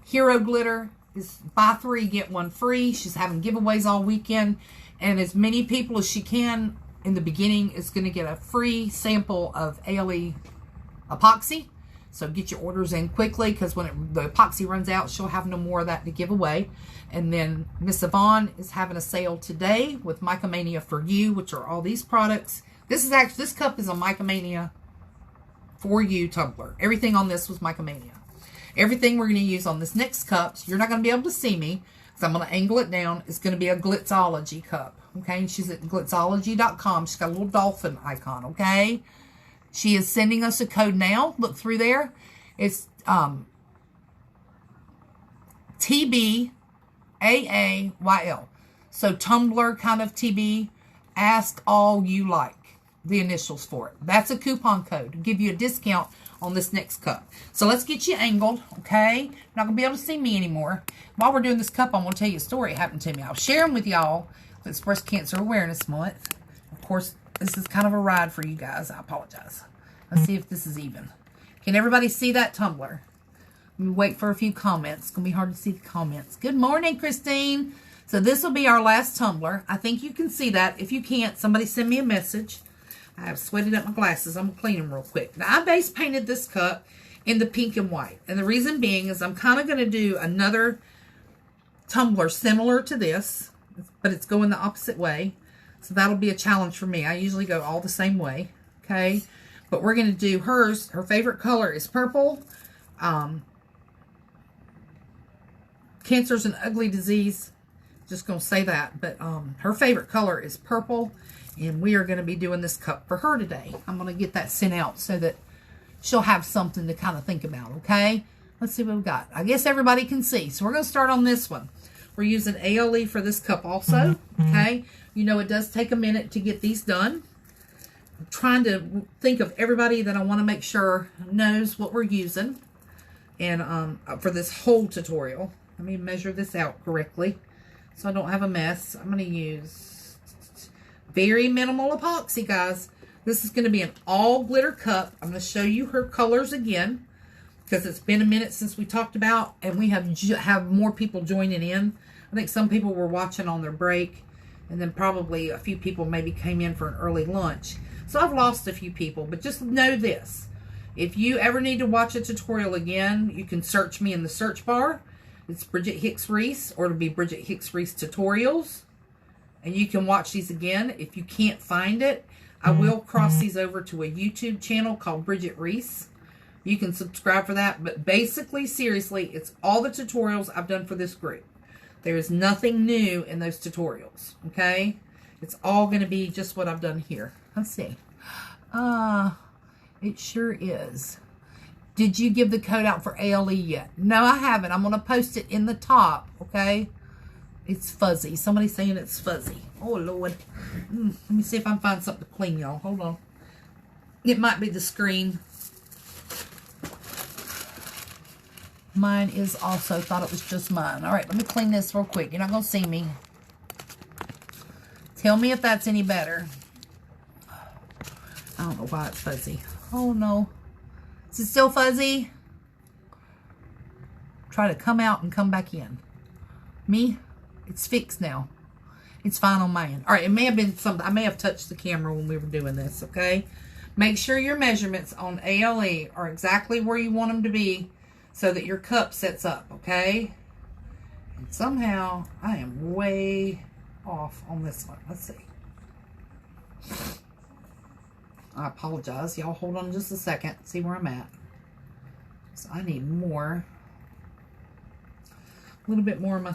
Hero Glitter is buy 3, get 1 free. She's having giveaways all weekend. And as many people as she can in the beginning is going to get a free sample of ALE epoxy. So get your orders in quickly, because when the epoxy runs out, she'll have no more of that to give away. And then Miss Yvonne is having a sale today with Mica Mania for you, which are all these products. This cup is a Mica Mania for you tumbler. Everything on this was Mica Mania. Everything we're going to use on this next cup, so you're not going to be able to see me, because I'm going to angle it down, is going to be a Glitzology cup. Okay, and she's at glitzology.com. She's got a little dolphin icon, okay? She is sending us a code now. Look through there. It's TBAAYL. So tumbler kind of TB. Ask all you like. The initials for it. That's a coupon code to give you a discount on this next cup. So let's get you angled, okay? You're not going to be able to see me anymore. While we're doing this cup, I'm going to tell you a story that happened to me. I'll share them with y'all. It's Breast Cancer Awareness Month. Of course, this is kind of a ride for you guys. I apologize. Let's see if this is even. Can everybody see that tumbler? Let me wait for a few comments. It's going to be hard to see the comments. Good morning, Christine. So this will be our last tumbler. I think you can see that. If you can't, somebody send me a message. I have sweated up my glasses. I'm going to clean them real quick. Now, I base painted this cup in the pink and white. And the reason being is I'm kind of going to do another tumbler similar to this, but it's going the opposite way. So that'll be a challenge for me. I usually go all the same way, okay? But we're going to do hers. Her favorite color is purple. Cancer's an ugly disease. Just going to say that. But her favorite color is purple. And we are going to be doing this cup for her today. I'm going to get that sent out so that she'll have something to kind of think about, okay? Let's see what we've got. I guess everybody can see. So we're going to start on this one. We're using ALE for this cup also, okay? You know, it does take a minute to get these done. I'm trying to think of everybody that I want to make sure knows what we're using. And for this whole tutorial, let me measure this out correctly so I don't have a mess. I'm going to use very minimal epoxy, guys. This is going to be an all glitter cup. I'm going to show you her colors again because it's been a minute since we talked about, and we have more people joining in. I think some people were watching on their break, and then probably a few people maybe came in for an early lunch. So I've lost a few people, but just know this. If you ever need to watch a tutorial again, you can search me in the search bar. It's Bridget Hicks Reese, or it'll be Bridget Hicks Reese Tutorials. And you can watch these again. If you can't find it, I will cross these over to a YouTube channel called Bridget Reese. You can subscribe for that. But basically, seriously, it's all the tutorials I've done for this group. There is nothing new in those tutorials, okay? It's all going to be just what I've done here. Let's see. It sure is. Did you give the code out for ALE yet? No, I haven't. I'm going to post it in the top, okay? It's fuzzy. Somebody's saying it's fuzzy. Oh, Lord. Let me see if I can find something to clean, y'all. Hold on. It might be the screen. Mine is also, thought it was just mine. All right, let me clean this real quick. You're not going to see me. Tell me if that's any better. I don't know why it's fuzzy. Oh, no. Is it still fuzzy? Try to come out and come back in. Me? It's fixed now. It's fine on my end. All right, it may have been something. I may have touched the camera when we were doing this, okay? Make sure your measurements on ALE are exactly where you want them to be so that your cup sets up, okay? And somehow, I am way off on this one. Let's see. I apologize. Y'all hold on just a second. See where I'm at. So I need more. A little bit more of my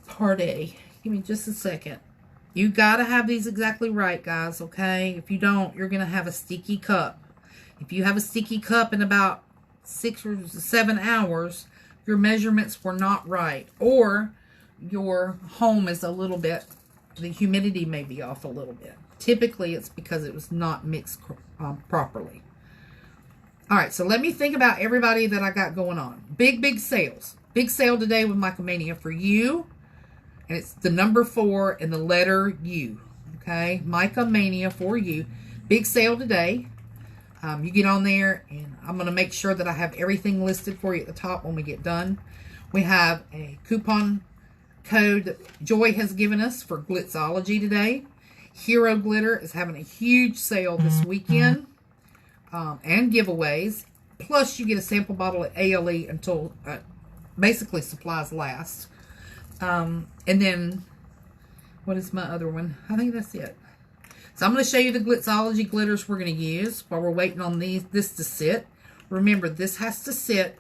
Part A. Give me just a second. You got to have these exactly right, guys, okay? If you don't, you're going to have a sticky cup. If you have a sticky cup in about 6 or 7 hours, your measurements were not right. Or your home is a little bit, the humidity may be off a little bit. Typically, it's because it was not mixed properly. All right, so let me think about everybody that I got going on. Big sales. Big sale today with Mica Mania for you. And it's the number 4 and the letter U. Okay, Mica Mania for you. Big sale today. You get on there, and I'm going to make sure that I have everything listed for you at the top when we get done. We have a coupon code that Joy has given us for Glitzology today. Hero Glitter is having a huge sale this weekend, and giveaways. Plus, you get a sample bottle at ALE until basically supplies last. And then, what is my other one? I think that's it. So I'm going to show you the Glitzology glitters we're going to use while we're waiting on this to sit. Remember, this has to sit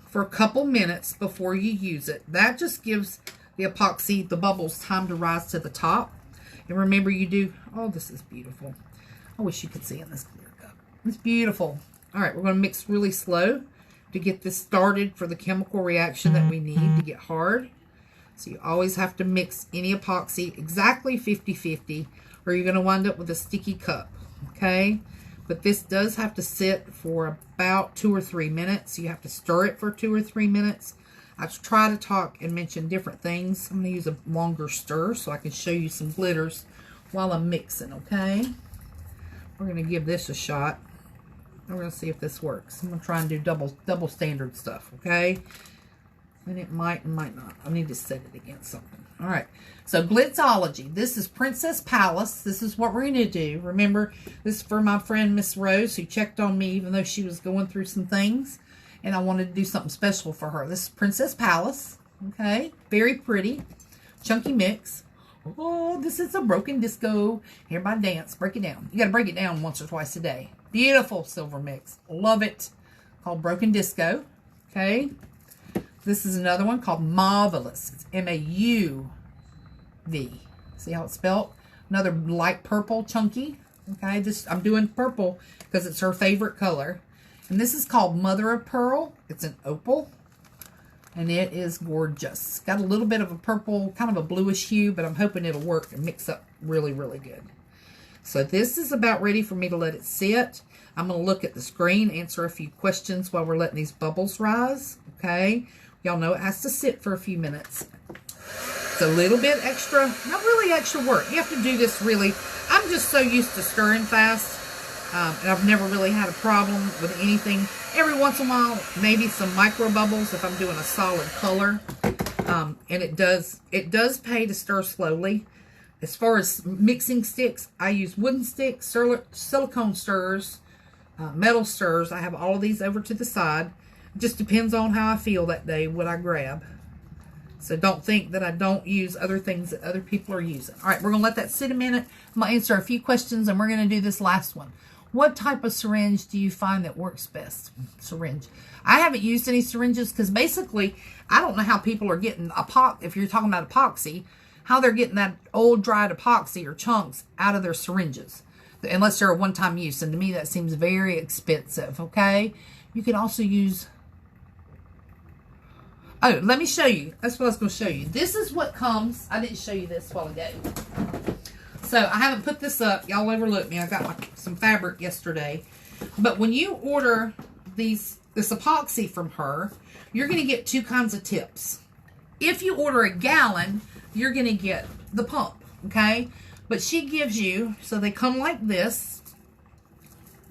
for a couple minutes before you use it. That just gives the epoxy, the bubbles, time to rise to the top. And remember, you do, oh, this is beautiful. I wish you could see in this clear cup. It's beautiful. All right, we're going to mix really slow to get this started for the chemical reaction that we need to get hard. So you always have to mix any epoxy exactly 50-50, or you're going to wind up with a sticky cup, okay? But this does have to sit for about 2 or 3 minutes. You have to stir it for 2 or 3 minutes. I try to talk and mention different things. I'm going to use a longer stir so I can show you some glitters while I'm mixing, okay? We're going to give this a shot. We're going to see if this works. I'm going to try and do double standard stuff, okay? And it might and might not. I need to set it against something. All right. So, Glitzology. This is Princess Palace. This is what we're going to do. Remember, this is for my friend Miss Rose, who checked on me even though she was going through some things. and I wanted to do something special for her. This is Princess Palace. Okay, very pretty. Chunky mix. Oh, this is a broken disco. Everybody dance. Break it down. You got to break it down once or twice a day. Beautiful silver mix. Love it. Called Broken Disco. Okay. This is another one called Marvelous. It's M-A-U-V. See how it's spelled? Another light purple, chunky. Okay, I'm doing purple because it's her favorite color. And this is called Mother of Pearl. It's an opal. And it is gorgeous. Got a little bit of a purple, kind of a bluish hue, but I'm hoping it'll work and mix up really, really good. So this is about ready for me to let it sit. I'm going to look at the screen, answer a few questions while we're letting these bubbles rise. Okay. Y'all know it has to sit for a few minutes. It's a little bit extra, not really extra work. You have to do this really. I'm just so used to stirring fast. And I've never really had a problem with anything. Every once in a while, maybe some micro bubbles if I'm doing a solid color. And it does pay to stir slowly. As far as mixing sticks, I use wooden sticks, silicone stirrers, metal stirrers. I have all of these over to the side. It just depends on how I feel that day, what I grab. So don't think that I don't use other things that other people are using. All right, we're going to let that sit a minute. I'm going to answer a few questions, and we're going to do this last one. What type of syringe do you find that works best? Syringe. I haven't used any syringes because basically, I don't know how people are getting if you're talking about epoxy, how they're getting that old dried epoxy or chunks out of their syringes. Unless they're a one-time use. And to me, that seems very expensive, okay? You can also use... Oh, let me show you. That's what I was going to show you. This is what comes. I didn't show you this a while ago. So, I haven't put this up. Y'all overlooked me. I got some fabric yesterday. But when you order this epoxy from her, you're going to get two kinds of tips. If you order a gallon, you're going to get the pump, okay? But she gives you, so they come like this,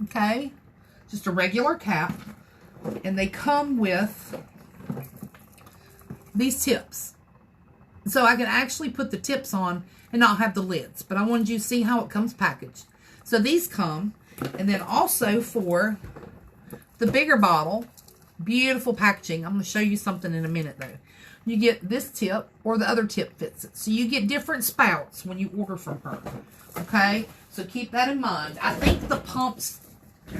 okay? Just a regular cap. And they come with these tips. So I can actually put the tips on and not have the lids. But I wanted you to see how it comes packaged. So these come. And then also for the bigger bottle, beautiful packaging. I'm going to show you something in a minute though. You get this tip or the other tip fits it. So you get different spouts when you order from her. Okay? So keep that in mind. I think the pumps,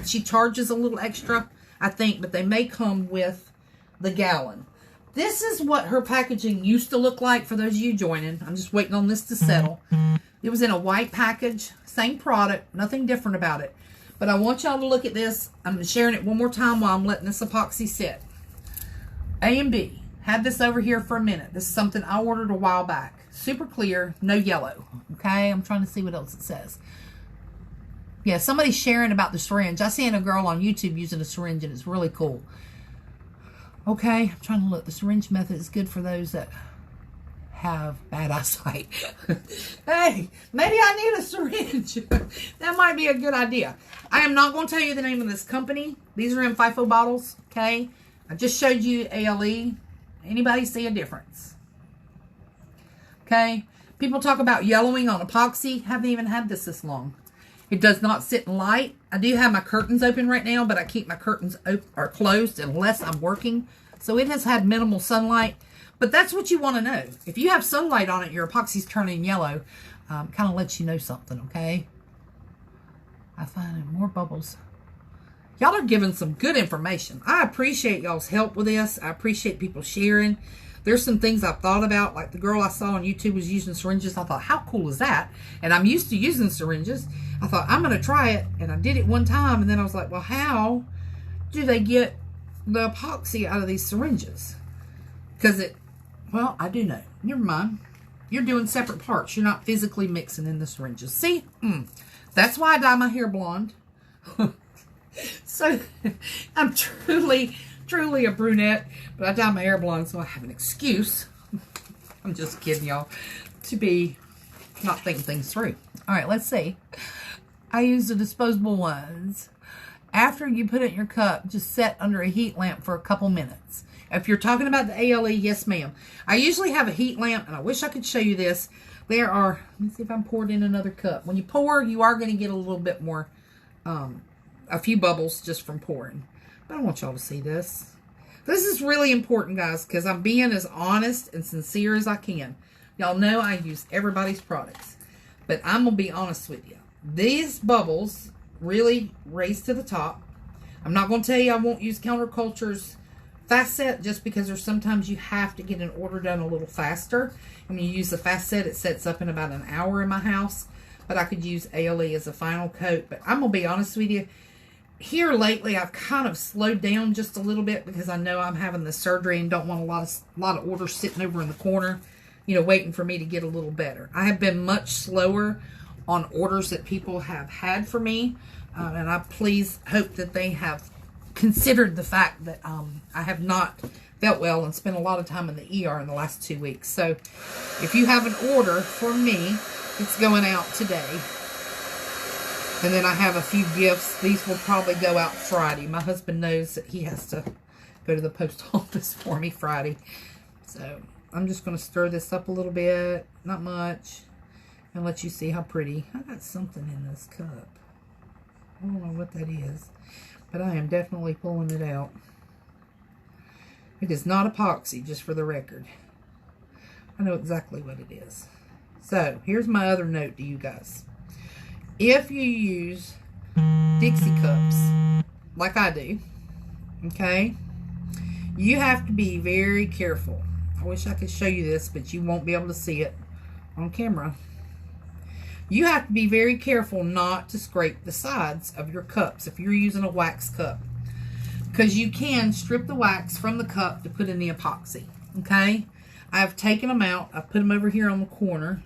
she charges a little extra, I think, but they may come with the gallon. This is what her packaging used to look like for those of you joining. I'm just waiting on this to settle. It was in a white package. Same product. Nothing different about it. But I want y'all to look at this. I'm sharing it one more time while I'm letting this epoxy sit. A and B. Had this over here for a minute. This is something I ordered a while back. Super clear. No yellow. Okay? I'm trying to see what else it says. Yeah, somebody's sharing about the syringe. I seen a girl on YouTube using a syringe and it's really cool. Okay, I'm trying to look. The syringe method is good for those that have bad eyesight. Hey, maybe I need a syringe. That might be a good idea. I am not going to tell you the name of this company. These are in FIFO bottles, okay? I just showed you ALE. Anybody see a difference? Okay? People talk about yellowing on epoxy. Haven't even had this long. It does not sit in light. I do have my curtains open right now, but I keep my curtains closed unless I'm working. So it has had minimal sunlight. But that's what you want to know. If you have sunlight on it, your epoxy's turning yellow. Kind of lets you know something, okay? I find more bubbles. Y'all are giving some good information. I appreciate y'all's help with this. I appreciate people sharing. There's some things I've thought about, like the girl I saw on YouTube was using syringes. I thought, how cool is that? And I'm used to using syringes. I thought, I'm going to try it. And I did it one time. And then I was like, well, how do they get the epoxy out of these syringes? Because well, I do know. Never mind. You're doing separate parts. You're not physically mixing in the syringes. See? That's why I dye my hair blonde. So, I'm truly a brunette, but I dye my hair blonde so I have an excuse. I'm just kidding, y'all. To be not thinking things through. All right, let's see. I use the disposable ones. After you put it in your cup, just set under a heat lamp for a couple minutes. If you're talking about the ALE, yes, ma'am. I usually have a heat lamp, and I wish I could show you this. There are, let me see if I'm poured in another cup. When you pour, you are going to get a little bit more, a few bubbles just from pouring. But I want y'all to see this. This is really important, guys, because I'm being as honest and sincere as I can. Y'all know I use everybody's products. But I'm going to be honest with you. These bubbles really raise to the top. I'm not going to tell you I won't use Counterculture's Fast Set just because there's sometimes you have to get an order done a little faster. And when you use the Fast Set, it sets up in about an hour in my house. But I could use ALE as a final coat. But I'm going to be honest with you. Here lately, I've kind of slowed down just a little bit because I know I'm having the surgery and don't want a lot of orders sitting over in the corner, you know, waiting for me to get a little better. I have been much slower on orders that people have had for me. And I please hope that they have considered the fact that I have not felt well and spent a lot of time in the ER in the last 2 weeks. So if you have an order for me, it's going out today. And then I have a few gifts. These will probably go out Friday. My husband knows that he has to go to the post office for me Friday. So I'm just going to stir this up a little bit. Not much. And let you see how pretty. I got something in this cup. I don't know what that is. But I am definitely pulling it out. It is not epoxy, just for the record. I know exactly what it is. So, here's my other note to you guys. If you use Dixie cups, like I do, okay, you have to be very careful. I wish I could show you this, but you won't be able to see it on camera. You have to be very careful not to scrape the sides of your cups if you're using a wax cup. Because you can strip the wax from the cup to put in the epoxy, okay? I've taken them out. I put them over here on the corner.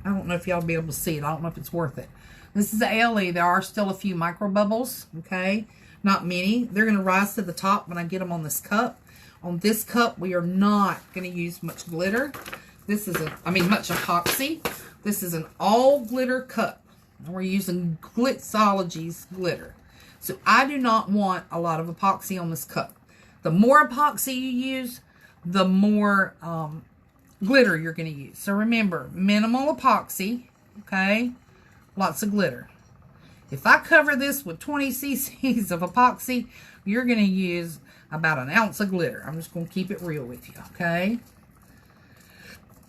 I don't know if y'all will be able to see it. I don't know if it's worth it. This is the ALE. There are still a few micro bubbles, okay? Not many. They're going to rise to the top when I get them on this cup. On this cup, we are not going to use much glitter. This is much epoxy. This is an all glitter cup. And we're using Glitzoology's glitter. So I do not want a lot of epoxy on this cup. The more epoxy you use, the more glitter you're going to use. So remember, minimal epoxy, okay? Lots of glitter. If I cover this with 20 cc's of epoxy, you're going to use about an ounce of glitter. I'm just going to keep it real with you, okay?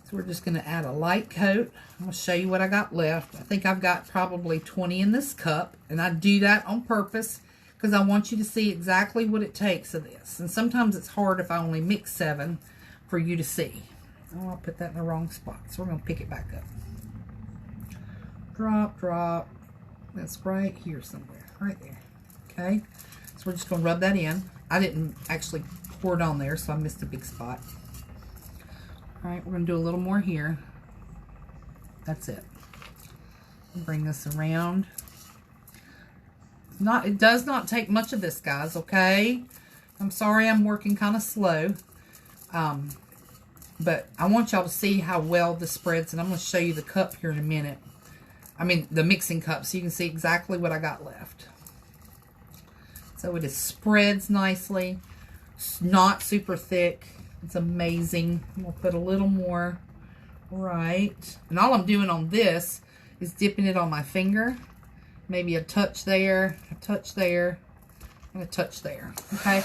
So we're just going to add a light coat. I'm going to show you what I got left. I think I've got probably 20 in this cup. And I do that on purpose because I want you to see exactly what it takes of this. And sometimes it's hard if I only mix 7 for you to see. Oh, I'll put that in the wrong spot. So we're going to pick it back up. Drop, drop. That's right here somewhere. Right there. Okay. So we're just going to rub that in. I didn't actually pour it on there, so I missed a big spot. Alright, we're going to do a little more here. That's it. Bring this around. It does not take much of this, guys, okay? I'm sorry I'm working kind of slow. But I want y'all to see how well this spreads, and I'm going to show you the cup here in a minute. I mean, the mixing cup, so you can see exactly what I got left. So it spreads nicely. It's not super thick. It's amazing. We'll put a little more right. And all I'm doing on this is dipping it on my finger. Maybe a touch there, a touch there, and a touch there. Okay?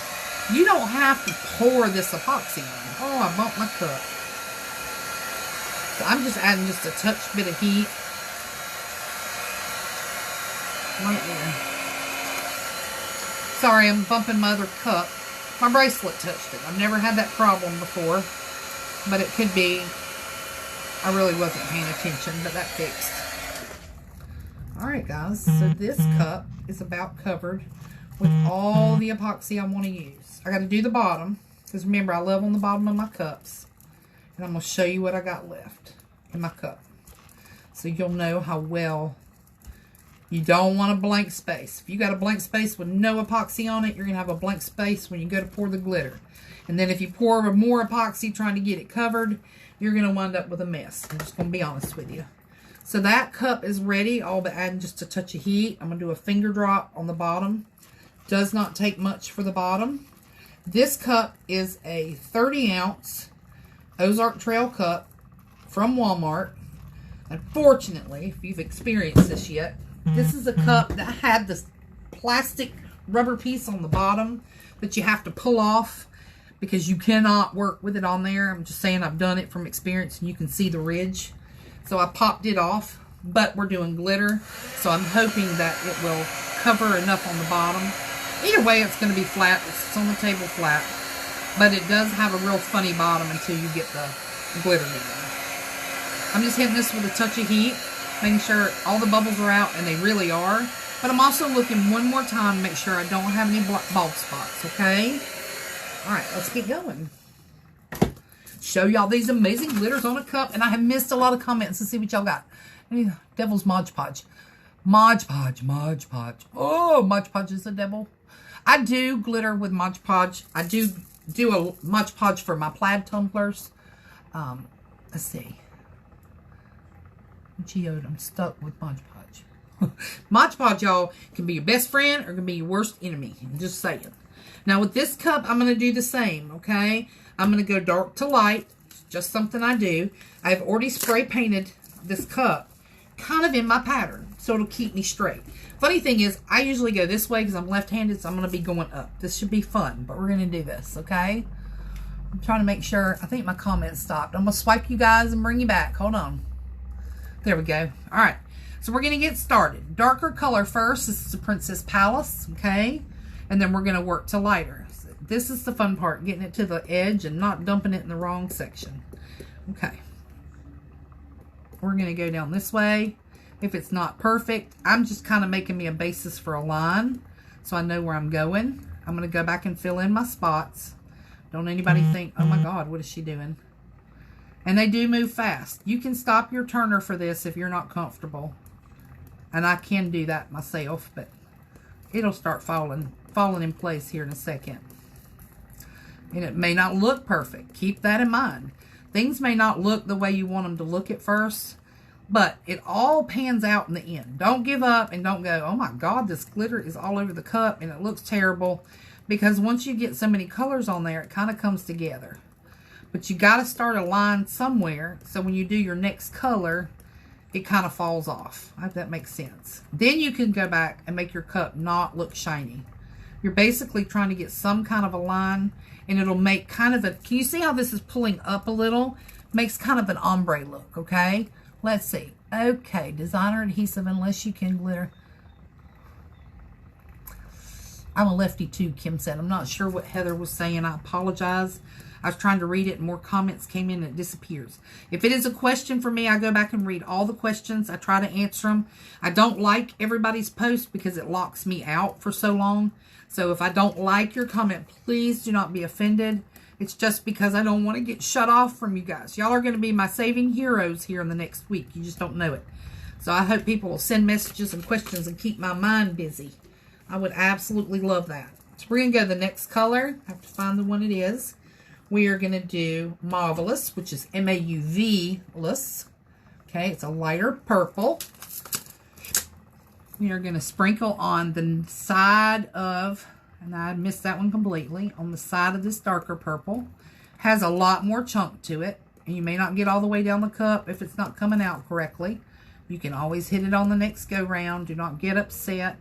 You don't have to pour this epoxy on. Oh, I bumped my cup. So I'm just adding just a touch bit of heat. Right there. Sorry, I'm bumping my other cup. My bracelet touched it. I've never had that problem before, but it could be I really wasn't paying attention, but that fixed. Alright guys, so this cup is about covered with all the epoxy I want to use. I got to do the bottom, because remember I love on the bottom of my cups. And I'm going to show you what I got left in my cup. So you'll know how well. You don't want a blank space. If you got a blank space with no epoxy on it, you're going to have a blank space when you go to pour the glitter. And then if you pour more epoxy trying to get it covered, you're going to wind up with a mess. I'm just going to be honest with you. So that cup is ready, all but adding just a touch of heat. I'm going to do a finger drop on the bottom. Does not take much for the bottom. This cup is a 30-ounce Ozark Trail cup from Walmart. Unfortunately, if you've experienced this yet, this is a cup that had this plastic rubber piece on the bottom that you have to pull off because you cannot work with it on there. I'm just saying I've done it from experience, and you can see the ridge. So I popped it off, but we're doing glitter, so I'm hoping that it will cover enough on the bottom. Either way, it's going to be flat. It's on the table flat, but it does have a real funny bottom until you get the glitter in. I'm just hitting this with a touch of heat, making sure all the bubbles are out, and they really are. But I'm also looking one more time to make sure I don't have any bald spots, okay? Alright, let's get going. Show y'all these amazing glitters on a cup, and I have missed a lot of comments to see what y'all got. Devil's Mod Podge. Mod Podge, Mod Podge. Oh, Mod Podge is the devil. I do glitter with Mod Podge. I do a Mod Podge for my plaid tumblers. Let's see. Geode, I'm stuck with Mod Podge. Mod Podge, y'all, can be your best friend or can be your worst enemy. I'm just saying. Now, with this cup, I'm going to do the same, okay? I'm going to go dark to light. Just something I do. I've already spray painted this cup kind of in my pattern, so it'll keep me straight. Funny thing is, I usually go this way because I'm left-handed, so I'm going to be going up. This should be fun, but we're going to do this, okay? I'm trying to make sure. I think my comments stopped. I'm going to swipe you guys and bring you back. Hold on. There we go. All right. So we're going to get started. Darker color first. This is the Princess Palace, okay? And then we're going to work to lighter. So this is the fun part, getting it to the edge and not dumping it in the wrong section. Okay. We're going to go down this way. If it's not perfect, I'm just kind of making me a basis for a line so I know where I'm going. I'm going to go back and fill in my spots. Don't anybody think, oh my God, what is she doing? And they do move fast. You can stop your turner for this if you're not comfortable. And I can do that myself, but it'll start falling in place here in a second. And it may not look perfect. Keep that in mind. Things may not look the way you want them to look at first, but it all pans out in the end. Don't give up and don't go, oh my God, this glitter is all over the cup and it looks terrible. Because once you get so many colors on there, it kind of comes together. But you got to start a line somewhere, so when you do your next color, it kind of falls off. I hope that makes sense. Then you can go back and make your cup not look shiny. You're basically trying to get some kind of a line, and it'll make kind of a, can you see how this is pulling up a little? Makes kind of an ombre look, okay? Let's see. Okay, designer adhesive, unless you can glitter. I'm a lefty too, Kim said. I'm not sure what Heather was saying. I apologize. I was trying to read it and more comments came in and it disappears. If it is a question for me, I go back and read all the questions. I try to answer them. I don't like everybody's post because it locks me out for so long. So if I don't like your comment, please do not be offended. It's just because I don't want to get shut off from you guys. Y'all are going to be my saving heroes here in the next week. You just don't know it. So I hope people will send messages and questions and keep my mind busy. I would absolutely love that. So we're going to go to the next color. I have to find the one it is. We are going to do Marvelous, which is M-A-U-V-less. Okay, it's a lighter purple. We are going to sprinkle on the side of, and I missed that one completely, on the side of this darker purple. Has a lot more chunk to it, and you may not get all the way down the cup if it's not coming out correctly. You can always hit it on the next go round. Do not get upset.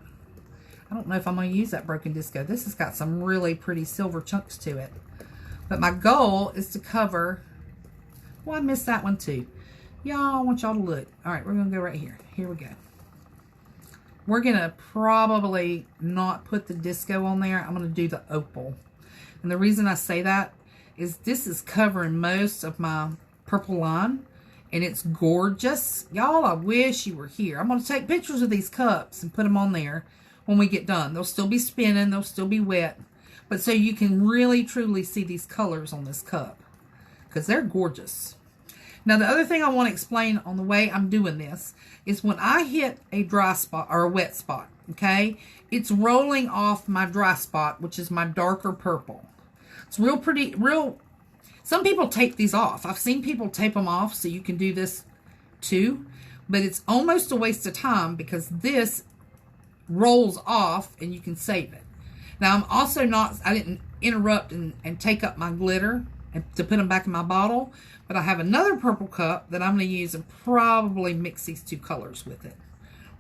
I don't know if I'm going to use that broken disco. This has got some really pretty silver chunks to it. But my goal is to cover, well, I missed that one too. Y'all, I want y'all to look. All right, we're going to go right here. Here we go. We're going to probably not put the disco on there. I'm going to do the opal. And the reason I say that is this is covering most of my purple line. And it's gorgeous. Y'all, I wish you were here. I'm going to take pictures of these cups and put them on there when we get done. They'll still be spinning. They'll still be wet. But so you can really, truly see these colors on this cup. Because they're gorgeous. Now, the other thing I want to explain on the way I'm doing this is when I hit a dry spot or a wet spot, okay, it's rolling off my dry spot, which is my darker purple. It's real pretty, real. Some people tape these off. I've seen people tape them off, so you can do this too. But it's almost a waste of time because this rolls off and you can save it. Now, I'm also not, I didn't interrupt and take up my glitter to put them back in my bottle. But I have another purple cup that I'm going to use and probably mix these two colors with it.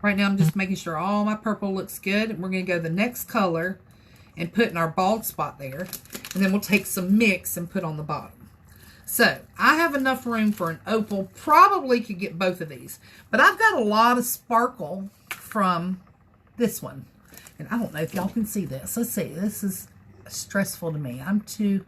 Right now I'm just making sure all my purple looks good. We're going to go the next color and put in our bald spot there. And then we'll take some mix and put on the bottom. So I have enough room for an opal. Probably could get both of these. But I've got a lot of sparkle from this one. And I don't know if y'all can see this. Let's see. This is stressful to me. I'm too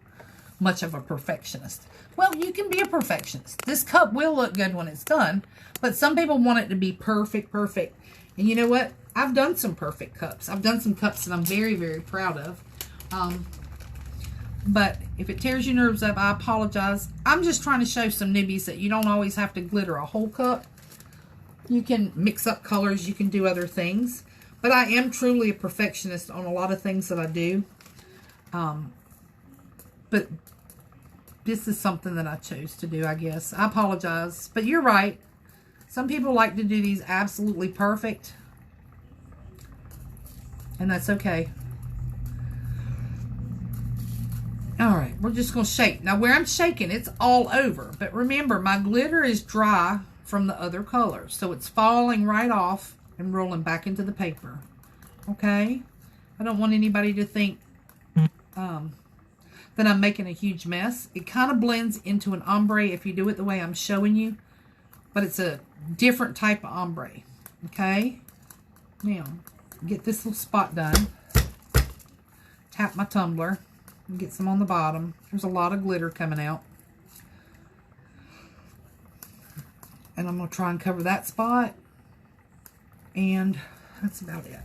much of a perfectionist. Well, you can be a perfectionist. This cup will look good when it's done. But some people want it to be perfect, perfect. And you know what? I've done some perfect cups. I've done some cups that I'm very, very proud of. But if it tears your nerves up, I apologize. I'm just trying to show some newbies that you don't always have to glitter a whole cup. You can mix up colors. You can do other things. But I am truly a perfectionist on a lot of things that I do. But this is something that I chose to do, I guess. I apologize. But you're right. Some people like to do these absolutely perfect. And that's okay. Alright, we're just going to shake. Now where I'm shaking, it's all over. But remember, my glitter is dry from the other colors. So it's falling right off and rolling back into the paper. Okay? I don't want anybody to think that I'm making a huge mess. It kind of blends into an ombre if you do it the way I'm showing you. But it's a different type of ombre. Okay? Now, get this little spot done. Tap my tumbler. And get some on the bottom. There's a lot of glitter coming out. And I'm going to try and cover that spot. And that's about it.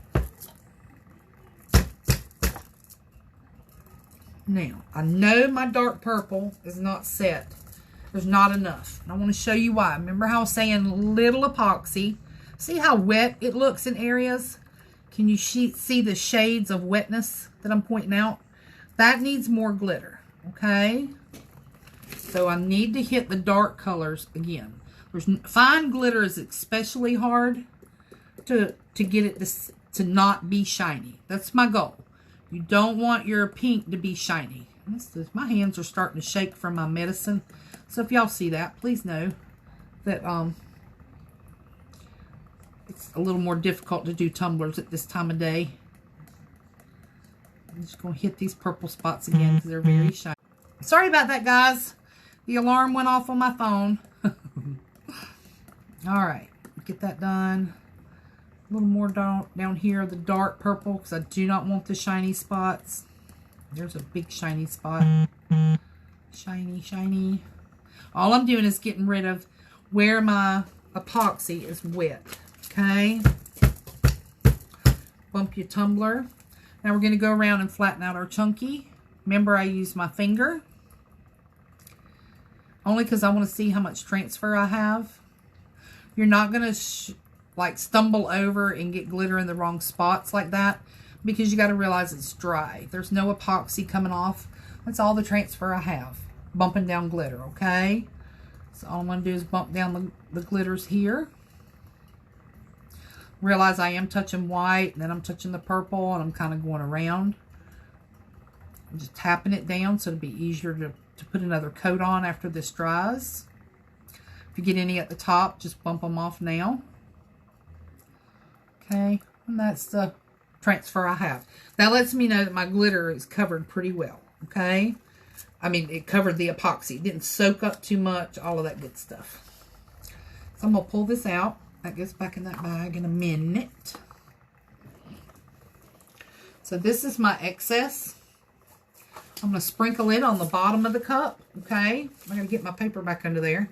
Now, I know my dark purple is not set. There's not enough. And I want to show you why. Remember how I was saying little epoxy? See how wet it looks in areas? Can you see the shades of wetness that I'm pointing out? That needs more glitter, okay? So I need to hit the dark colors again. Fine glitter is especially hard to get it to not be shiny. That's my goal. You don't want your pink to be shiny. My hands are starting to shake from my medicine. So if y'all see that, please know that it's a little more difficult to do tumblers at this time of day. I'm just going to hit these purple spots again because they're very shiny. Sorry about that, guys. The alarm went off on my phone. Alright, get that done. A little more down here, the dark purple, because I do not want the shiny spots. There's a big shiny spot. Shiny, shiny. All I'm doing is getting rid of where my epoxy is wet. Okay? Bump your tumbler. Now we're going to go around and flatten out our chunky. Remember, I use my finger. Only because I want to see how much transfer I have. You're not going to like stumble over and get glitter in the wrong spots like that. Because you got to realize it's dry. There's no epoxy coming off. That's all the transfer I have. Bumping down glitter, okay? So all I'm going to do is bump down the glitters here. Realize I am touching white, and then I'm touching the purple, and I'm kind of going around. I'm just tapping it down so it'll be easier to put another coat on after this dries. If you get any at the top, just bump them off now. Okay, and that's the transfer I have. That lets me know that my glitter is covered pretty well, okay? I mean, it covered the epoxy. It didn't soak up too much, all of that good stuff. So I'm going to pull this out. That goes back in that bag in a minute. So this is my excess. I'm going to sprinkle it on the bottom of the cup, okay? I'm going to get my paper back under there.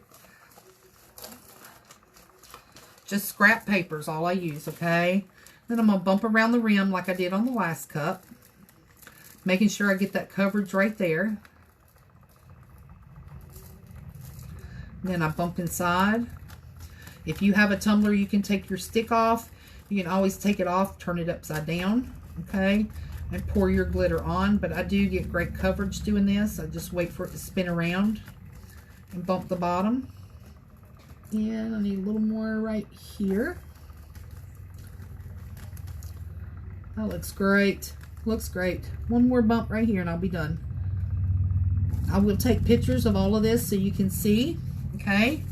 Just scrap paper is all I use, okay? Then I'm going to bump around the rim like I did on the last cup. Making sure I get that coverage right there. Then I bump inside. If you have a tumbler, you can take your stick off. You can always take it off, turn it upside down, okay? And pour your glitter on. But I do get great coverage doing this. I just wait for it to spin around and bump the bottom. And I need a little more right here. That looks great. Looks great. One more bump right here and I'll be done. I will take pictures of all of this so you can see, okay?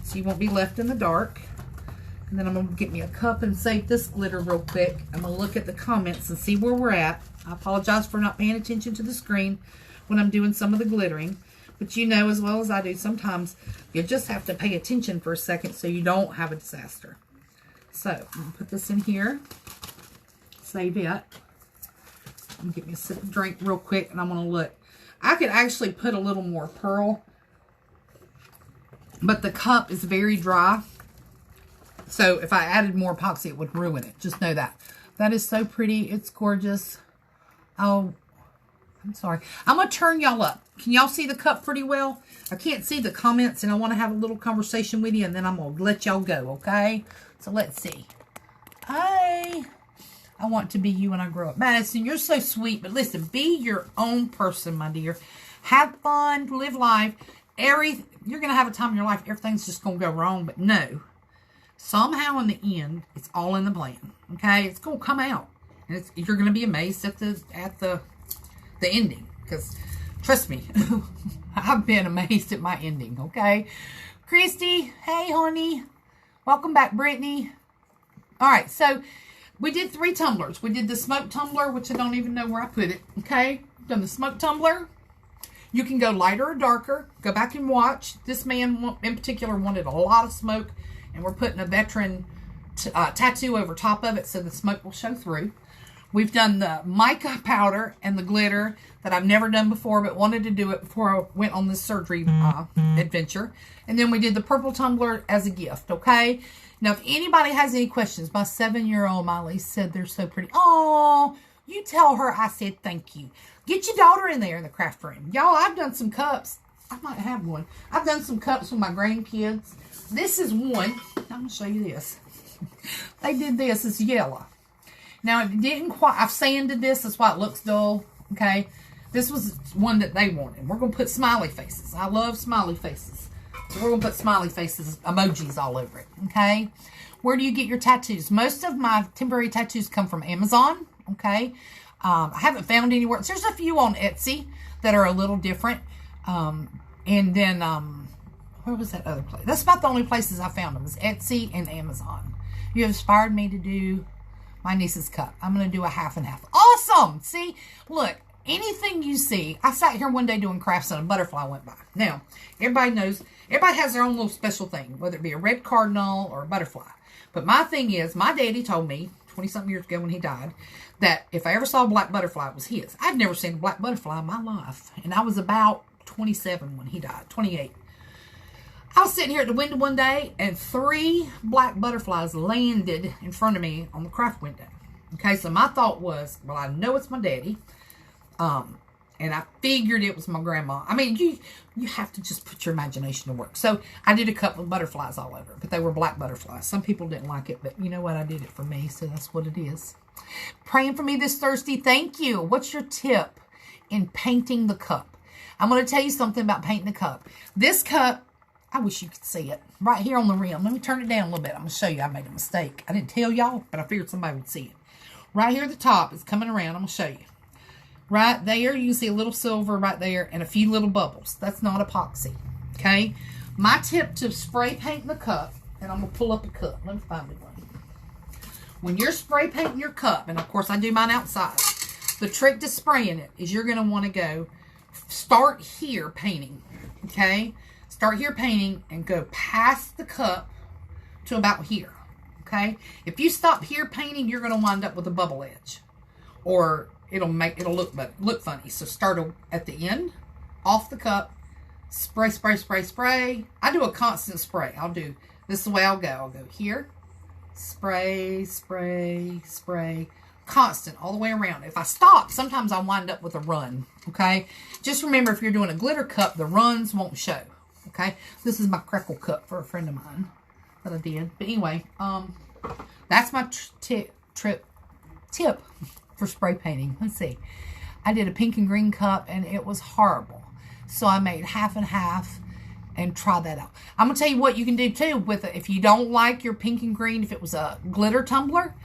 So you won't be left in the dark. And then I'm going to get me a cup and save this glitter real quick. I'm going to look at the comments and see where we're at. I apologize for not paying attention to the screen when I'm doing some of the glittering. But you know as well as I do, sometimes you just have to pay attention for a second so you don't have a disaster. So, I'm going to put this in here. Save it. I'm going to get me a sip of drink real quick and I'm going to look. I could actually put a little more pearl, but the cup is very dry. So, if I added more epoxy, it would ruin it. Just know that. That is so pretty. It's gorgeous. Oh, I'm sorry. I'm going to turn y'all up. Can y'all see the cup pretty well? I can't see the comments, and I want to have a little conversation with you, and then I'm going to let y'all go, okay? So, let's see. Hi. I want to be you when I grow up. Madison, you're so sweet, but listen, be your own person, my dear. Have fun. Live life. You're going to have a time in your life, everything's just going to go wrong, but no. Somehow in the end, it's all in the plan, okay? It's going to come out. And you're going to be amazed at the ending. Because, trust me, I've been amazed at my ending, okay? Christy, hey, honey. Welcome back, Brittany. All right, so we did 3 tumblers. We did the smoke tumbler, which I don't even know where I put it, okay? Done the smoke tumbler. You can go lighter or darker. Go back and watch. This man in particular wanted a lot of smoke, and we're putting a veteran tattoo over top of it so the smoke will show through. We've done the mica powder and the glitter that I've never done before, but wanted to do it before I went on this surgery adventure. And then we did the purple tumbler as a gift, okay? Now, if anybody has any questions, my 7-year-old Miley said they're so pretty. Oh, you tell her I said thank you. Get your daughter in there in the craft room. Y'all, I've done some cups. I might have one. I've done some cups with my grandkids. This is one. I'm going to show you this. They did this. It's yellow. Now, it didn't quite, I've sanded this. That's why it looks dull. Okay. This was one that they wanted. We're going to put smiley faces. I love smiley faces. So we're going to put smiley faces, emojis all over it. Okay. Where do you get your tattoos? Most of my temporary tattoos come from Amazon. Okay. I haven't found anywhere. There's a few on Etsy that are a little different. And then, where was that other place? That's about the only places I found them. Is Etsy and Amazon. You inspired me to do my niece's cup. I'm going to do a half and half. Awesome! See? Look, anything you see. I sat here one day doing crafts and a butterfly went by. Now, everybody knows, everybody has their own little special thing, whether it be a red cardinal or a butterfly. But my thing is, my daddy told me 20-something years ago when he died, that if I ever saw a black butterfly, it was his. I'd never seen a black butterfly in my life. And I was about 27 when he died, 28. I was sitting here at the window one day, and 3 black butterflies landed in front of me on the craft window. Okay, so my thought was, well, I know it's my daddy, and I figured it was my grandma. I mean, you have to just put your imagination to work. So I did a couple of butterflies all over, but they were black butterflies. Some people didn't like it, but you know what? I did it for me, so that's what it is. Praying for me this Thursday. Thank you. What's your tip in painting the cup? I'm going to tell you something about painting the cup. This cup, I wish you could see it. Right here on the rim. Let me turn it down a little bit. I'm going to show you I made a mistake. I didn't tell y'all, but I figured somebody would see it. Right here at the top, it's coming around. I'm going to show you. Right there, you can see a little silver right there and a few little bubbles. That's not epoxy. Okay? My tip to spray paint the cup, and I'm going to pull up a cup. Let me find it one. When you're spray painting your cup, and of course I do mine outside, the trick to spraying it is you're going to want to go start here painting. Okay? Start here painting and go past the cup to about here. Okay? If you stop here painting, you're going to wind up with a bubble edge. Or it'll look funny. So start at the end, off the cup, spray, spray, spray, spray. I do a constant spray. This is the way I'll go. I'll go here, spray, spray, spray, constant all the way around. If I stop, sometimes I wind up with a run. Okay? Just remember, if you're doing a glitter cup, the runs won't show. Okay? This is my crackle cup for a friend of mine that I did. But anyway, that's my tip for spray painting. Let's see. I did a pink and green cup and it was horrible. So I made half and half and try that out. I'm going to tell you what you can do too with it. If you don't like your pink and green, if it was a glitter tumbler,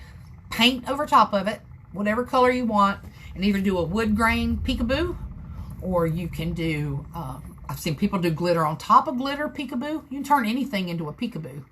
paint over top of it, whatever color you want, and either do a wood grain peekaboo, or you can do, I've seen people do glitter on top of glitter peekaboo. You can turn anything into a peekaboo.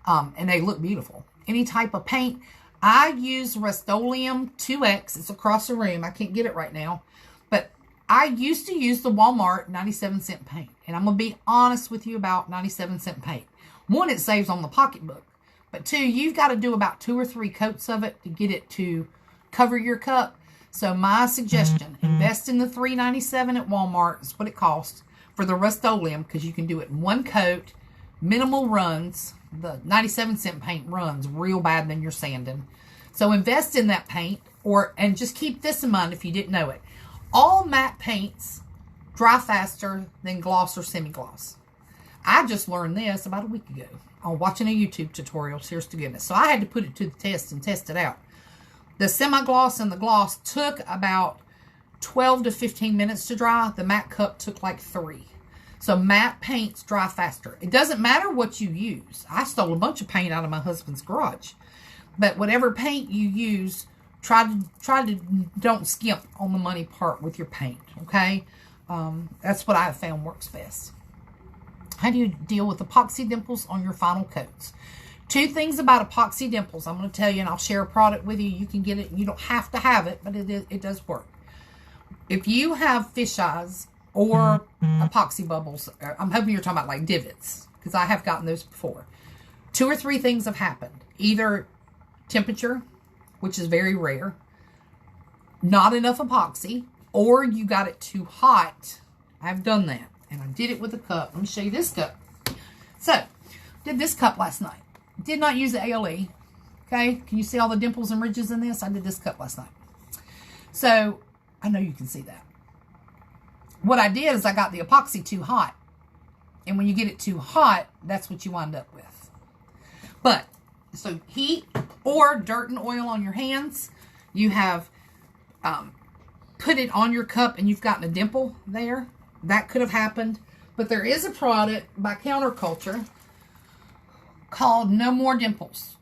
And they look beautiful. Any type of paint. I use Rust-Oleum 2X. It's across the room. I can't get it right now. But I used to use the Walmart 97-cent paint. And I'm going to be honest with you about 97-cent paint. One, it saves on the pocketbook. But two, you've got to do about 2 or 3 coats of it to get it to cover your cup. So my suggestion, invest in the $3.97 at Walmart. It's what it costs for the Rust-Oleum, because you can do it in 1 coat, minimal runs. The 97-cent paint runs real bad than you're sanding. So invest in that paint, and just keep this in mind if you didn't know it. All matte paints dry faster than gloss or semi-gloss. I just learned this about a week ago on watching a YouTube tutorial, serious to goodness. So I had to put it to the test and test it out. The semi-gloss and the gloss took about 12 to 15 minutes to dry. The matte cup took like 3. So matte paints dry faster. It doesn't matter what you use. I stole a bunch of paint out of my husband's garage. But whatever paint you use, try to don't skimp on the money part with your paint, okay? That's what I have found works best. How do you deal with epoxy dimples on your final coats? 2 things about epoxy dimples. I'm going to tell you, and I'll share a product with you. You can get it. You don't have to have it, but it does work. If you have fish eyes or epoxy bubbles, I'm hoping you're talking about like divots, because I have gotten those before. 2 or 3 things have happened. Either temperature, which is very rare, not enough epoxy, or you got it too hot. I've done that, and I did it with a cup. Let me show you this cup. So, did this cup last night. Did not use the ALE. Okay, can you see all the dimples and ridges in this? I did this cup last night. So, I know you can see that. What I did is I got the epoxy too hot. And when you get it too hot, that's what you wind up with. But, so heat or dirt and oil on your hands. You have put it on your cup and you've gotten a dimple there. That could have happened. But there is a product by Counterculture called No More Dimples.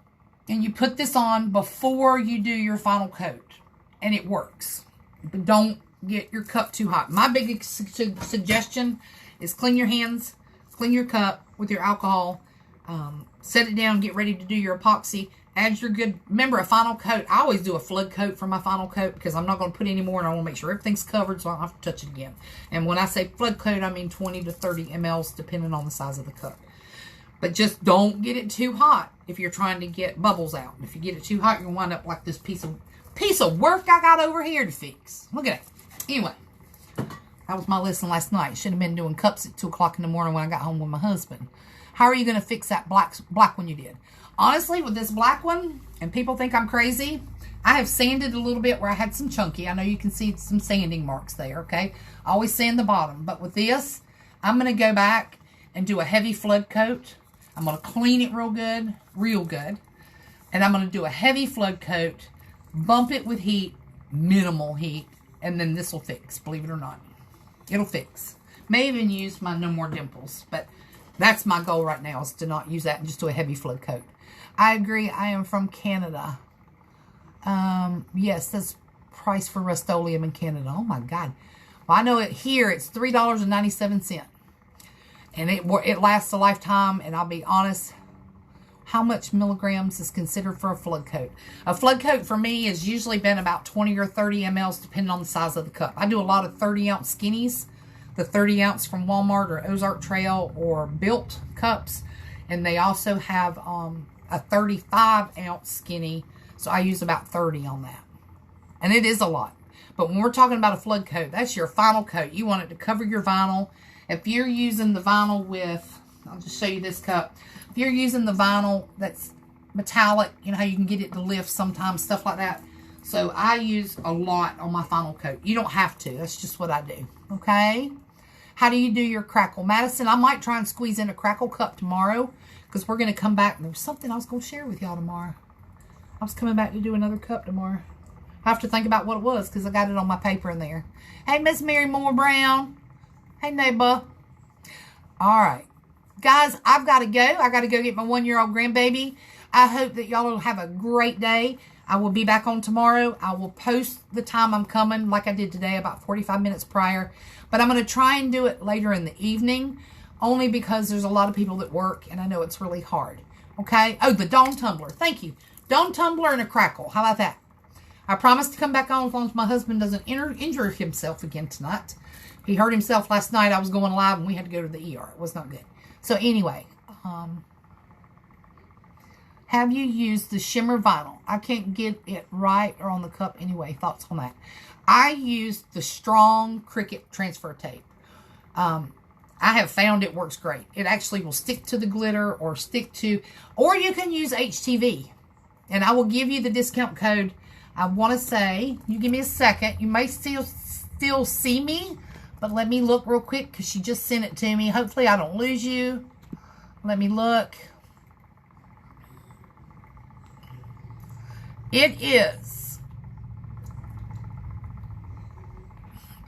And you put this on before you do your final coat. And it works. But don't get your cup too hot. My big suggestion is clean your hands, clean your cup with your alcohol, set it down, get ready to do your epoxy. Add your good, remember a final coat. I always do a flood coat for my final coat because I'm not going to put any more and I want to make sure everything's covered so I don't have to touch it again. And when I say flood coat, I mean 20 to 30 mLs depending on the size of the cup. But just don't get it too hot if you're trying to get bubbles out. If you get it too hot, you'll wind up like this piece of work I got over here to fix. Look at it. Anyway, that was my lesson last night. Should have been doing cups at 2 o'clock in the morning when I got home with my husband. How are you going to fix that black one you did? Honestly, with this black one, and people think I'm crazy, I have sanded a little bit where I had some chunky. I know you can see some sanding marks there, okay? I always sand the bottom. But with this, I'm going to go back and do a heavy flood coat. I'm going to clean it real good. And I'm going to do a heavy flood coat, bump it with heat, minimal heat, and then this will fix, believe it or not. It'll fix. May even use my No More Dimples, but that's my goal right now, is to not use that and just do a heavy flood coat. I agree. I am from Canada. Yes, that's price for Rust-Oleum in Canada. Oh, my God. Well, I know it here. It's $3.97. And it lasts a lifetime. And I'll be honest, how much milligrams is considered for a flood coat? A flood coat for me has usually been about 20 or 30 mLs, depending on the size of the cup. I do a lot of 30-ounce skinnies. The 30 ounce from Walmart or Ozark Trail or Built cups. And they also have a 35 ounce skinny. So I use about 30 on that. And it is a lot. But when we're talking about a flood coat, that's your final coat. You want it to cover your vinyl. If you're using the vinyl with, I'll just show you this cup. If you're using the vinyl that's metallic, you know how you can get it to lift sometimes, stuff like that. So I use a lot on my final coat. You don't have to. That's just what I do. Okay? How do you do your crackle? Madison, I might try and squeeze in a crackle cup tomorrow because we're going to come back. There's something I was going to share with y'all tomorrow. I was coming back to do another cup tomorrow. I have to think about what it was because I got it on my paper in there. Hey, Miss Mary Moore Brown. Hey, neighbor. All right. Guys, I've got to go. I got to go get my 1-year-old grandbaby. I hope that y'all will have a great day. I will be back on tomorrow. I will post the time I'm coming like I did today, about 45 minutes prior. But I'm going to try and do it later in the evening, only because there's a lot of people that work, and I know it's really hard. Okay? Oh, the Dawn tumbler. Thank you. Dawn tumbler and a crackle. How about that? I promise to come back on as long as my husband doesn't injure himself again tonight. He hurt himself last night. I was going live and we had to go to the ER. It was not good. So anyway, have you used the shimmer vinyl? I can't get it right or on the cup anyway. Thoughts on that? I used the strong Cricut transfer tape. I have found it works great. It actually will stick to the glitter or or you can use HTV. And I will give you the discount code. I want to say, you give me a second. You may still see me, but let me look real quick because she just sent it to me. Hopefully I don't lose you. Let me look. It is.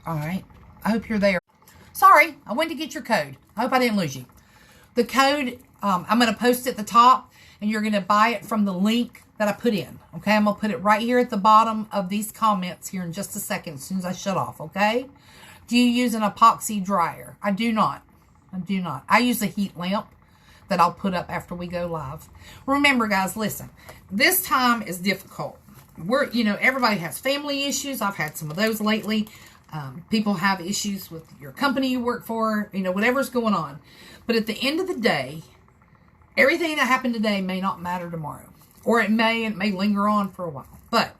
All right. I hope you're there. Sorry, I went to get your code. I hope I didn't lose you. The code, I'm going to post at the top, and you're going to buy it from the link that I put in. Okay, I'm going to put it right here at the bottom of these comments here in just a second as soon as I shut off, okay? Do you use an epoxy dryer? I do not. I do not. I use a heat lamp that I'll put up after we go live. Remember, guys, listen. This time is difficult. Everybody has family issues. I've had some of those lately. People have issues with your company you work for, whatever's going on. But at the end of the day, everything that happened today may not matter tomorrow. Or it may linger on for a while. But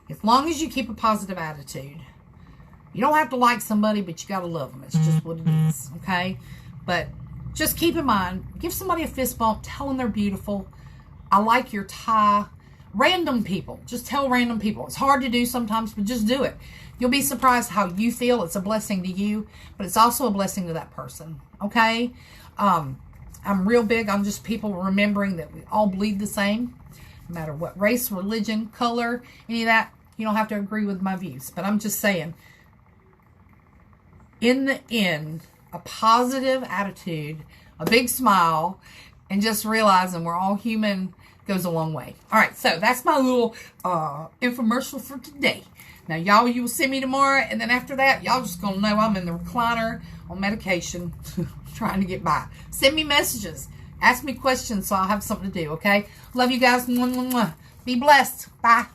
as long as you keep a positive attitude, you don't have to like somebody, but you got to love them. It's just what it is, okay? But just keep in mind, give somebody a fist bump, tell them they're beautiful. I like your tie. Random people, just tell random people. It's hard to do sometimes, but just do it. You'll be surprised how you feel. It's a blessing to you, but it's also a blessing to that person, okay? I'm real big on just people remembering that we all bleed the same, no matter what race, religion, color, any of that. You don't have to agree with my views, but I'm just saying, in the end, a positive attitude, a big smile, and just realizing we're all human goes a long way. All right, so that's my little infomercial for today. Now, y'all, you will see me tomorrow, and then after that, y'all just going to know I'm in the recliner on medication trying to get by. Send me messages. Ask me questions so I'll have something to do, okay? Love you guys. Be blessed. Bye.